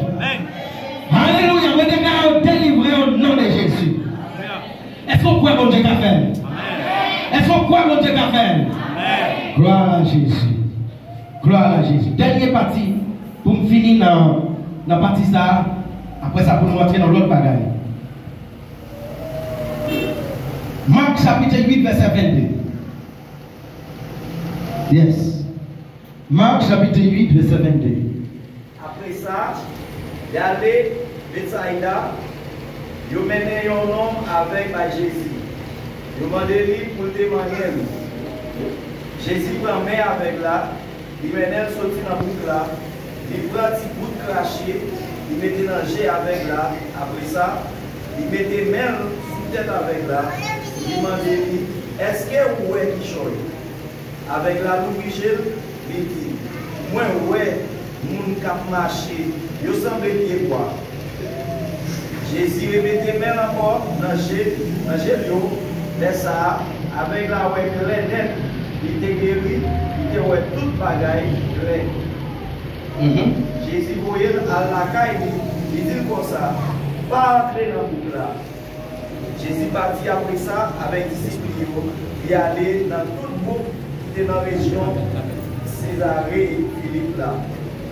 Speaker 1: Alléluia, vous déclarez délivré au nom de Jésus. Est-ce qu'on croit mon Dieu qu'a fait? Est-ce qu'on croit mon Dieu qu'a fait? Gloire à Jésus. Gloire à Jésus. Dernière partie, pour me finir dans la partie ça. Après ça, pour nous rentrer dans l'autre bagaille. Marc chapitre 8, verset 22. Yes. Marc chapitre 8, verset 22.
Speaker 2: Après ça, il y a les Bethsaïda, ils ont mené un homme avec Jésus. Ils ont demandé pour témoigner. Jésus prend main avec là, il mène sorti dans la boucle là, il prend un petit bout de craché. Il mettait dans le jet avec là, après ça, il mettait main sous tête avec là, il demandait, est-ce que vous êtes qui choisit? Avec la nourriture, il dit, moi, ouais, mon cap marché, je semble bien quoi. Jésus mettait main encore dans le jet, mais ça, avec la ouais, il était guéri, il était ouais, toute bagaille, Jésus voyait à la caille, il dit comme ça, pas entrer dans le boucle là. Jésus partit après ça avec les disciples, il allait dans tout le groupe qui était dans la région Césarée et Philippe là.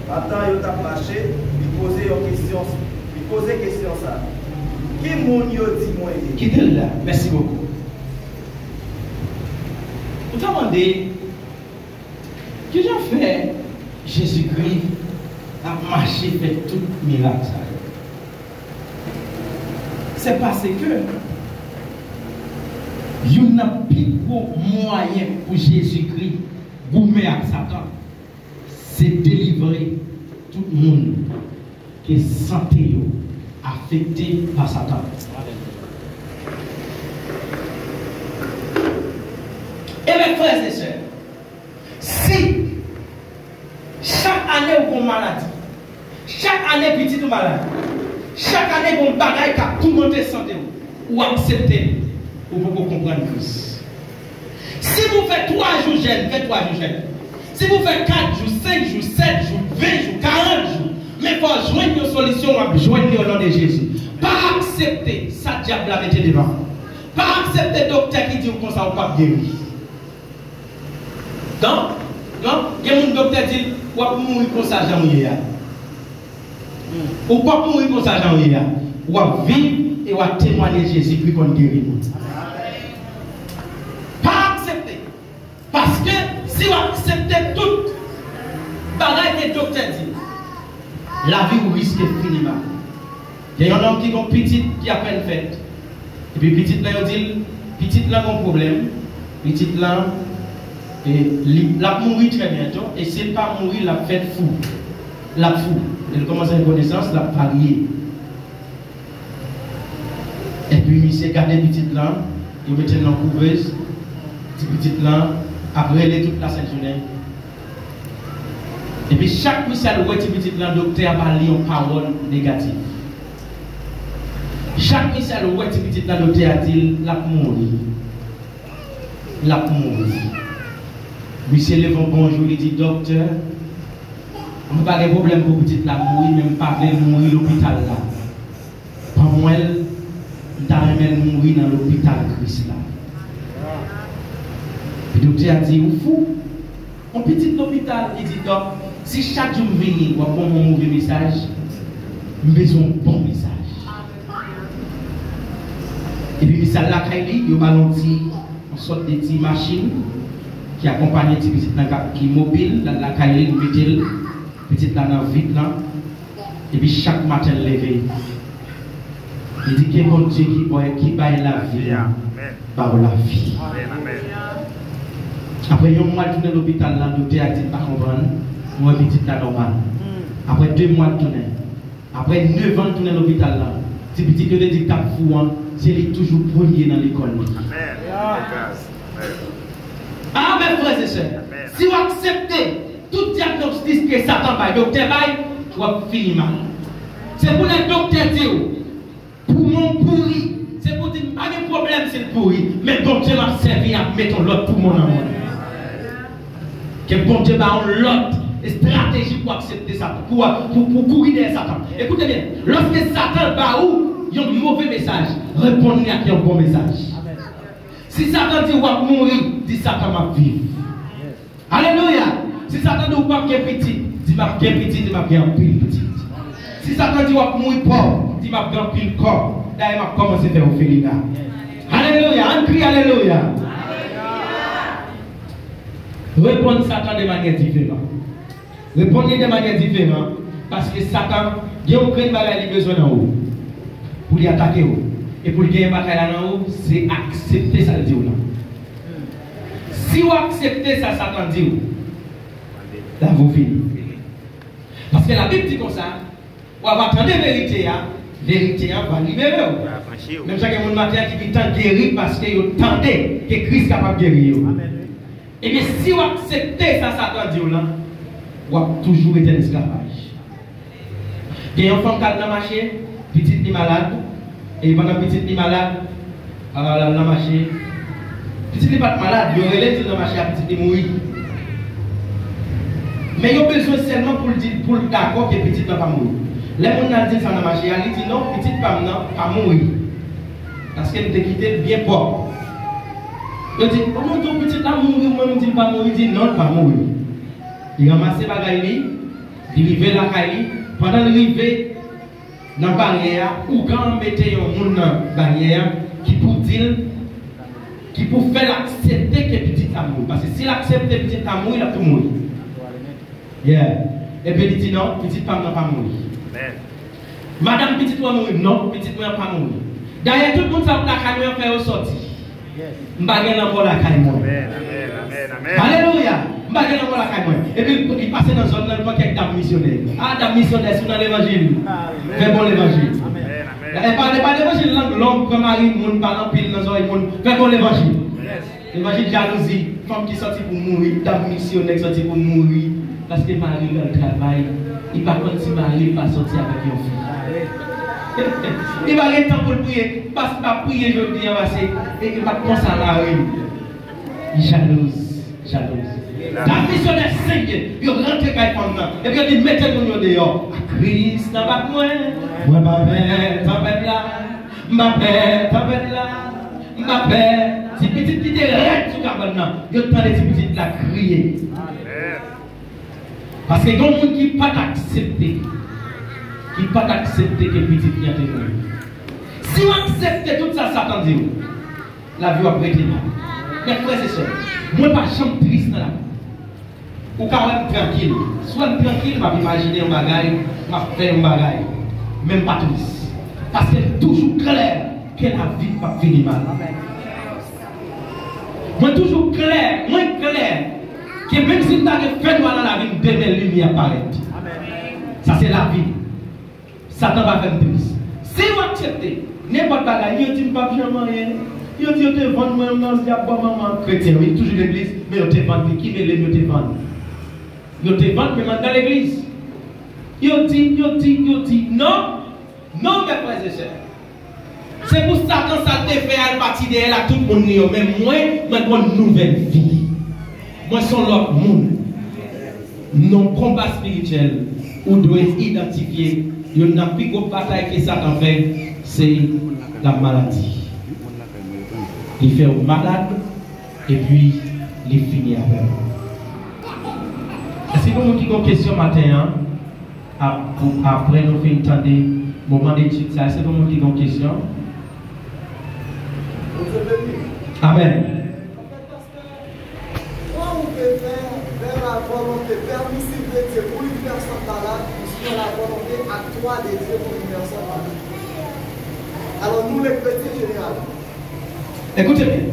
Speaker 2: Maintenant, il a marché, il posait une question ça. Qui mon Dieu dit moi?
Speaker 1: Qui est là? Merci beaucoup. Vous demandez, qu'est-ce que fait Jésus-Christ a marché fait tout miracle? C'est parce que il n'y a plus de moyen pour Jésus-Christ gommer à Satan. C'est délivrer tout le monde qui est santé affecté par Satan. Et mes frères et sœurs, si chaque année vous avez une maladie, chaque année petite maladie, chaque année vous avez un bagage qui a tout monté santé, ou accepter, ou vous comprendre plus. Si vous faites 3 jours jeûne, faites 3 jours jeûne. Si vous faites 4 jours, 5 jours, 7 jours, 20 jours, 40 jours, mais pour joindre une solution, joindre au nom de Jésus. Pas accepter, ça diable la mettre devant. Pas accepter le docteur qui dit comme ça, on pas guérir. Donc, il y a un docteur qui dit, ou pas mourir comme ça, j'en ai. Ou pas mourir comme ça, j'en ai. Ou à vivre et ou à témoigner Jésus puis qu'on guérit. Pas accepter. Parce que si vous acceptez tout, pareil que le docteur dit, la vie vous risque de finir mal. Il y a un homme qui est petit qui a peine fait. Et puis petit là, il dit, petit là, a un problème. Petit là, la mourir très bientôt. Et si elle pas mourir, la fait fou. La fou. Elle commence à une connaissance, la varier. Et puis, il s'est gardé petit là, il mettait dans la couveuse, petit là, après elle est toute la sainte journée. Et puis, chaque missal, petit là, le docteur a parlé en parole négative. Chaque missal, petit là, le docteur a dit, la mourir. La mourir. Monsieur lève un bonjour, il dit, docteur, on n'a pas de problème pour petit la mourir, même pas de mourir à l'hôpital là. Pas moi, je vais mourir dans l'hôpital Christ là. Le docteur a dit, vous fou, un petit hôpital, il dit, donc, si chaque jour je viens, on prend mon mauvais message, je besoin d'un bon message. Et puis, ça l'a créé, il y a une sorte de petite machine qui accompagne les petits qui est mobile, la caille, il met petite là dans vide là. Et puis chaque matin levé. Il dit que mon Dieu qui baille la vie, par la vie. Après, il y a un mois dans l'hôpital là, le docteur a dit pas comprendre. moi petit là normal. Après 2 mois de tourner, après 9 ans de tourner à l'hôpital là, c'est petit que le dit cap fou, c'est lui toujours premier dans l'école. Ah, mes frères et sœurs, si vous acceptez tout diagnostic que Satan va, docteur va, tu vas finir mal. C'est pour les docteurs dire, pour mon pourri, c'est pour dire, pas de problème, c'est le pourri, mais bon Dieu m'a servi à mettre l'autre pour mon amour. Que bon Dieu va en l'autre stratégie pour accepter Satan, pour courir derrière Satan. Écoutez bien, lorsque Satan va où, il y a un mauvais message, répondez à qui a un bon message. Si Satan dit, on va mourir, dit Satan va vivre. Alléluia. Si Satan dit, on va bien petit, dit ma bien petit, dit ma bien petit. Si Satan dit, on va mourir pauvre, dit ma bien pile corps. D'ailleurs, m'a commencé à faire au féliga. Alléluia. On crie Alléluia. Répondre Satan de manière différente. Répondre de manière différente. Parce que Satan, il y a aucun bagage qui besoin d'en haut. Pour lui attaquer. Et pour lui gagner un bagage là en haut, c'est accepter ça le dit là. Si vous acceptez ça, Satan dit, là vous finissez. Parce que la Bible dit comme ça, on va attendre la vérité, la vérité va libérer. Même chaque monde matin qui dit tant guérir parce que vous attendez que Christ est capable de guérir. Et bien si vous acceptez ça, Satan dit là, vous avez toujours été en esclavage. Il y a un enfant qui a marché, petite malade, et pendant petite malade, la marché. Petit n'est pas malade, il y aurait l'air de marcher à petit mourir. Mais il y a besoin seulement pour le d'accord que petit n'a pas mourir. Les gens qui disent ça dans marché, ils disent non, petit pas mourir. Parce qu'elle était quittée bien pauvre. Ils disent comment ton petit n'a mourir, ou même dit pas mourir, il dit non, pas mourir. Il ramasse les bagailles, il arrive la caille, pendant l'arrivée dans la barrière, ou quand on mettait un monde dans la barrière qui pour dire qui pour faire accepter que petit amour. Parce que s'il accepte petit amour, il a tout mourir. Yeah. Et puis il dit non, petit femme n'a pas mourir. Madame petit doit mourir, non, petit n'a pas mourir. D'ailleurs, tout le monde sait que la caille fait sortir. Je ne vais pas la caille. Alléluia. Je ne vais pas la caille. Et puis il passe dans une zone, il n'y a pas quelques dames missionnaires. Ah, dames missionnaires, c'est dans l'évangile. Fais bon l'évangile. Et pas l'évangile l'homme comme Marie, mon parent pile dans un monde. Fais bon l'évangile. L'évangile jalousie, femme qui sortit pour mourir, dame missionnaire sorti pour mourir. Parce que Marie le travail, il va pas si Marie pas sortir avec une fille. Il va aller temps pour prier, parce qu'il va prier je dis et il va commencer à la rue. Jalouse. Dame missionnaire 5, il rentre quand il femme et puis il dit mettez-nous dehors. Christ n'a pas moi. Moi, ma mère, ta bête là. Ma mère, ta bête là. Ma mère. Si petite qui te règle sur la bonne, il y a tant de petites là crier. Parce que il y a des gens qui ne peuvent pas accepter. Qui ne peuvent pas accepter que petite n'y a pas. Si vous acceptez tout ça, Satan dit, la vie va prêter mal. Mais frères et sœurs, moi, pas chambre triste dans la vie. Ou quand même tranquille. Soit tranquille, je vais imaginer un bagage, je vais faire un bagage. Même pas triste. Parce que c'est toujours clair que la vie va finir mal. Moi, toujours clair, que même si vous avez fait mal dans la vie, demain, la lumière apparaît. Ça, c'est la vie. Satan va faire triste. Si vous acceptez, n'importe quoi, il dit pas bien rien. Il dit que tu vends moi, il y a pas maman chrétien, oui, toujours l'église, mais il te vend, qui met les mieux te vendre. Il te vend, mais dans l'église. Il dit, non, mes frères et sœurs. C'est pour Satan, ça te fait à partir de elle à tout le monde, mais moi, je une nouvelle vie. Moi, je suis l'autre monde. Non, combat spirituel, où doit identifier, il y a une plus grosse bataille que Satan fait, c'est la maladie. Il fait malade et puis il finit avec. Est-ce que vous avez une question matin, après nous faisons entendre le moment d'étude, est-ce que vous avez une question? Amen.
Speaker 3: Comment on peut faire vers la volonté permissive de Dieu pour une personne malade, sur la volonté actuelle de Dieu pour une personne malade? Alors nous les chrétiens généralement.
Speaker 1: Écoutez bien.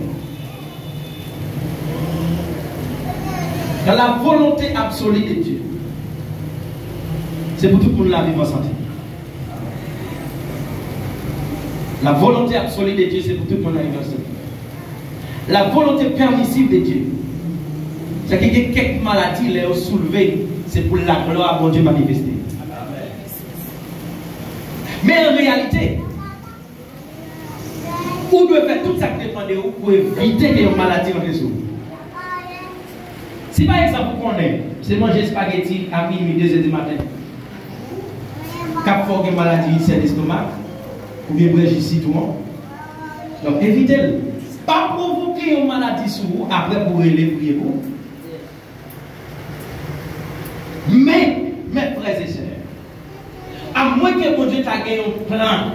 Speaker 1: Dans la volonté absolue de Dieu, c'est pour tout le monde la vivre en santé. La volonté absolue de Dieu, c'est pour tout le monde la vivre en santé. La volonté permissive de Dieu, c'est qu'il y a quelques maladies les ont soulevées, c'est pour la gloire de Dieu manifester. Mais en réalité, vous devez faire tout ça qui dépend de vous pour éviter que une maladie en réseau. Si par exemple vous connaissez, c'est manger spaghetti à minuit 2h du matin, cap fort une maladie c'est l'estomac, ou bien brûler citron. Donc évitez-le. Pas provoquer une maladie sur vous, après pour les prier vous. Mais, mes frères et sœurs, à moins que mon Dieu t'a gagné un plan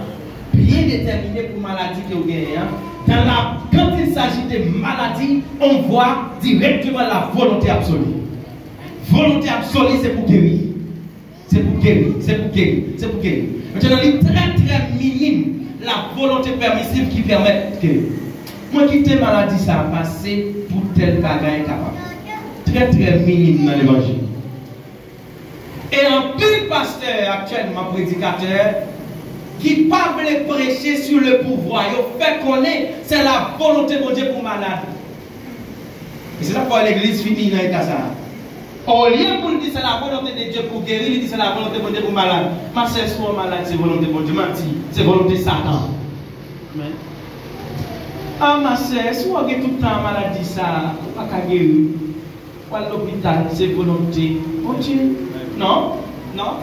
Speaker 1: bien déterminé pour maladie que vous gagnez, quand il s'agit de maladie, on voit directement la volonté absolue. Volonté absolue, c'est pour guérir. C'est pour guérir, c'est pour guérir, c'est pour guérir. Maintenant, il est très très minime la volonté permissive qui permet de guérir. Moi, quitter maladie, ça a passé pour tel bagage capable. Très très minime dans l'évangile. Et un pile pasteur actuellement, prédicateur, qui parle de prêcher sur le pouvoir, il fait connaître, c'est la volonté de Dieu pour malade. Et c'est ça pourquoi l'église finit dans l'état ça. Au lieu pour dire c'est la volonté de Dieu pour guérir, il dit c'est la volonté de Dieu pour malade. Ma sœur, soit malade, c'est volonté de Dieu. C'est volonté de Satan. Amen. Ah, ma sœur, si vous avez tout le temps maladie, ça, vous ne pouvez pas guérir. Ou à l'hôpital, c'est volonté. Continue. Non, non.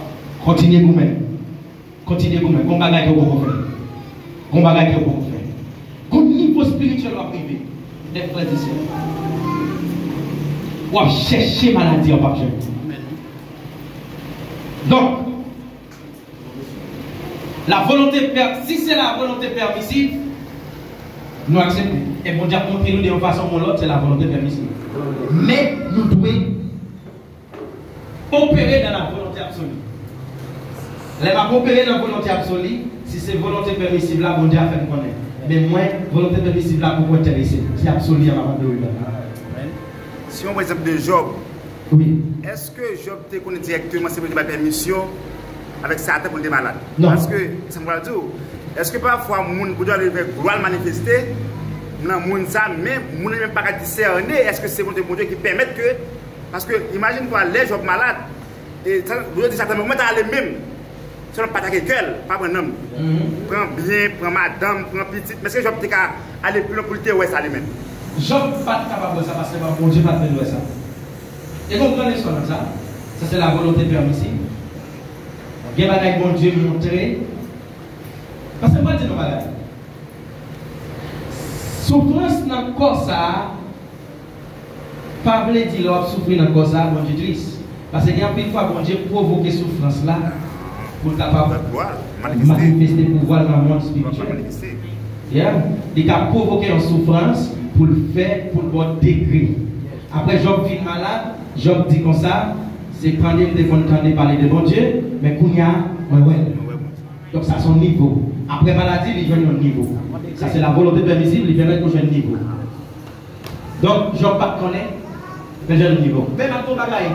Speaker 1: Continuez vous-même. Continuez vous-même. Qu'on bagaille que vous faire. Qu'on bagaille que vous faire. Qu'au niveau spirituel ou privé, des frères et sœurs. Ou à chercher maladie en papier. Donc, la volonté, si c'est la volonté permissive, nous acceptons. Et bon Dieu a montré nous d'une façon ou l'autre, c'est la volonté permissive. Mais nous devons opérer dans la volonté absolue. Les va opérer dans la volonté absolue, si c'est volonté permissive là, bon Dieu a fait nous connaître. Mais moi, volonté permissive là, pour intéresser. C'est absolu à ma de
Speaker 4: si on prend l'exemple de Job,
Speaker 1: oui.
Speaker 4: Est-ce que Job te connaît directement c'est pour la permission avec Satan pour être malade?
Speaker 1: Non.
Speaker 4: Parce que, ça me va dire, est-ce que parfois, moun pour aller vers gloire manifester, non, moun ça, même, moun même pas discerner, est-ce que c'est mon Dieu qui permet que, parce que, imagine-toi, les Job malade, et vous dites Satan, mais moi, t'as les mêmes, seulement pas attaquer gueule, pas un homme. Prends bien, prends madame, prends petite, mais est-ce que Job t'es qu'à aller plus loin pour le dire, ouais, ça les mêmes?
Speaker 1: Job n'est pas capable de ça parce que mon Dieu n'a pas fait ça. Et comprenez ça, ça c'est la volonté permissive. Il y a des bon Dieu montré. Parce que moi, je dis non, malade. Souffrance dans le corps, ça, pas voulu dire l'autre souffrir dans le corps, ça, bon Dieu triste. Parce qu'il y a une fois, bon Dieu provoquer souffrance là, pour capable manifester pouvoir dans le monde spirituel. Il a provoqué une souffrance pour le faire, pour le bon degré. Après, Job vit malade, Job dit comme ça, c'est quand il est parler de bon Dieu, mais Kounia, ouais. Donc, ça, son niveau. Après maladie, il vient au niveau. Ça, c'est la volonté permissible, il vient au prochain niveau. Donc, Job pas connaît, mais j'ai le niveau. Même à ton bagage,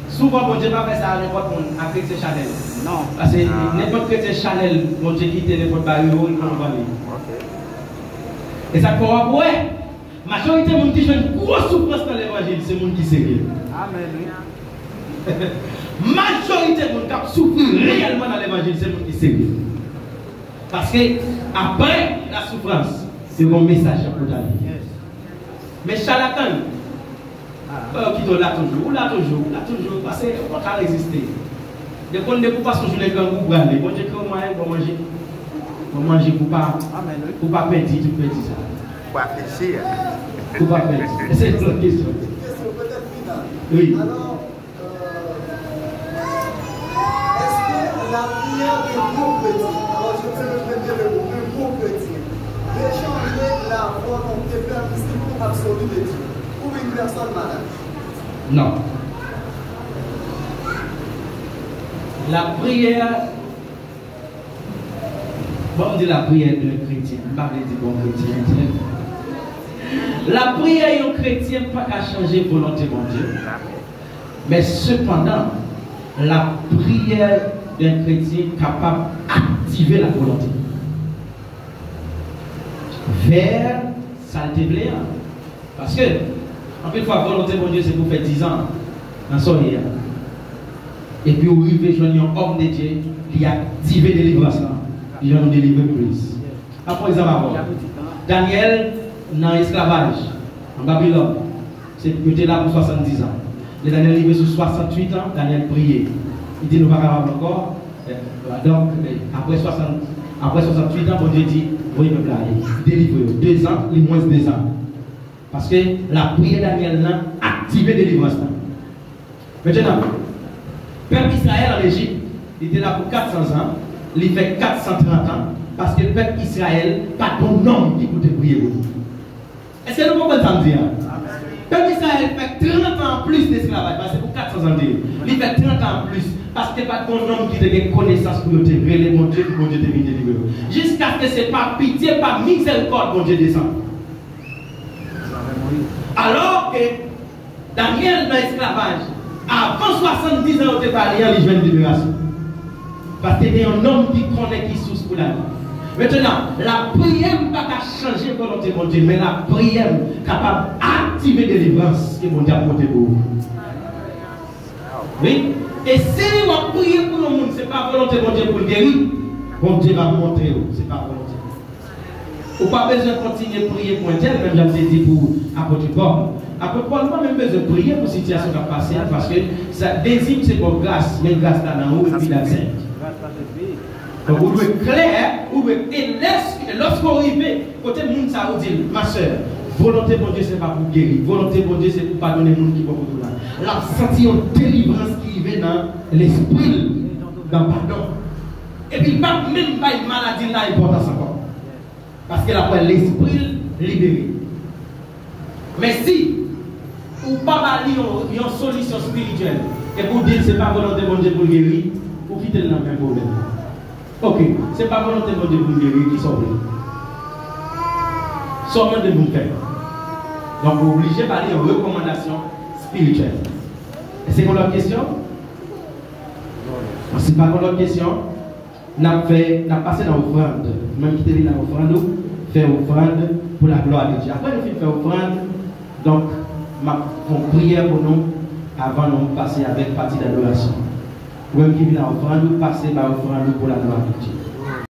Speaker 1: souvent, bon Dieu va faire ça à n'importe qui, à Chrétien Chanel. Non. Parce que n'importe Chrétien Chanel, bon Dieu quitte n'importe barrière, il va nous aller. Et ça corrobore. Majorité de gens qui ont une grosse souffrance dans l'évangile, c'est les gens qui sont sérieux. Amen. Majorité de gens qui souffrent réellement dans l'évangile, c'est les gens qui sont sérieux. Parce que après la souffrance, c'est un message pour ta vie. Mais charlatan, qui sont là toujours, parce qu'on ne peut pas résister. Dès qu'on ne peut pas se jouer les grands groupes, bon Dieu, pour manger, pour pas perdre tout petit ça.
Speaker 4: Pour réfléchir.
Speaker 1: Pour pas perdre. C'est une autre question.
Speaker 3: Une question peut-être finale.
Speaker 1: Oui.
Speaker 3: Alors, est-ce que la prière des bons chrétiens, alors je vais le dire le bon chrétien, d'échanger la volonté permissive absolue de Dieu pour une personne malade?
Speaker 1: Non. La prière, bon, on dit la prière d'un chrétien, on parle de bon chrétien. La prière d'un chrétien n'a pas qu'à changer volonté de Dieu. Mais cependant, la prière d'un chrétien capable d'activer la volonté vers saleté plaire. Parce que, en plus, fois, volonté de Dieu, c'est pour faire 10 ans dans son lit. Et puis, vous arrivez à un homme de Dieu qui a activé la délivrance. Il va nous délivrer plus. Après, exemple, Daniel, dans l'esclavage, en Babylone, c'est peut-être là pour 70 ans. Les Daniel est arrivé sur 68 ans, Daniel priait. Il dit, nous ne sommes pas capables encore. Donc, après 68 ans, bon Dieu dit, oui, me plaît, délivre 2 ans, il moins 2 ans. Parce que la prière de Daniel a activé la délivrance. Maintenant, le peuple Israël en Égypte, il était là pour 400 ans, il fait 430 ans, parce que le peuple Israël, pas bon homme qui peut prier pour nous. Est-ce que nous comprenons ça dire? Le peuple Israël fait 30 ans plus d'esclavage, parce que pour 400 ans, il fait 30 ans plus, parce que pas bon homme qui a une connaissance pour te révéler mon Dieu, pour mon Dieu te délivrer. Jusqu'à ce que ce n'est pas pitié, pas miséricorde, mon Dieu descend. Alors que Daniel dans l'esclavage, avant 70 ans, il était parlé en livre de libération. Parce que c'est un homme qui connaît qui souffre pour la vie. Maintenant, la prière n'a pas changer la volonté de mon Dieu, mais la prière est capable d'activer des délivrances que mon Dieu a porté pour vous. Oui? Et si vous priez pour le monde, ce n'est pas la volonté de mon Dieu pour le guérir, mon Dieu va vous montrer, ce n'est pas la volonté. Vous n'avez pas besoin de continuer à prier pour un tel, même j'ai dit pour apôtre Paul. Apôtre Paul, pas même besoin de prier pour la situation qui a passé, parce que ça désigne c'est pour grâce, mais grâce là dans haut et puis la sainte. Donc vous devez clair, vous devez, et lorsqu'on arrive, côté monde ça vous dit, ma soeur, volonté de Dieu c'est pas pour guérir, volonté de Dieu c'est pour pardonner les gens qui vont pour là. La senti une délivrance qui vient dans l'esprit, dans le pardon. Et puis pas même pas une maladie là importance encore. Parce qu'elle a l'esprit libéré. Mais si ou pas une solution spirituelle et pour dire que ce n'est pas volonté de Dieu pour guérir, vous quittez le même problème. Ok, ce n'est pas volonté de Dieu pour guérir qui sauve. Seulement de vous faire. Donc vous obligez de parler de recommandation spirituelle. Et c'est quoi l'autre question? C'est pas l'autre question. On a passé dans l'offrande. Même qui était dans l'offrande, faire offrande pour la gloire de Dieu. Après, nous faisons offrande. Donc, on prière pour nous avant de passer avec partie d'adoration. Même qui vient dans l'offrande, passer par l'offrande pour la gloire de Dieu.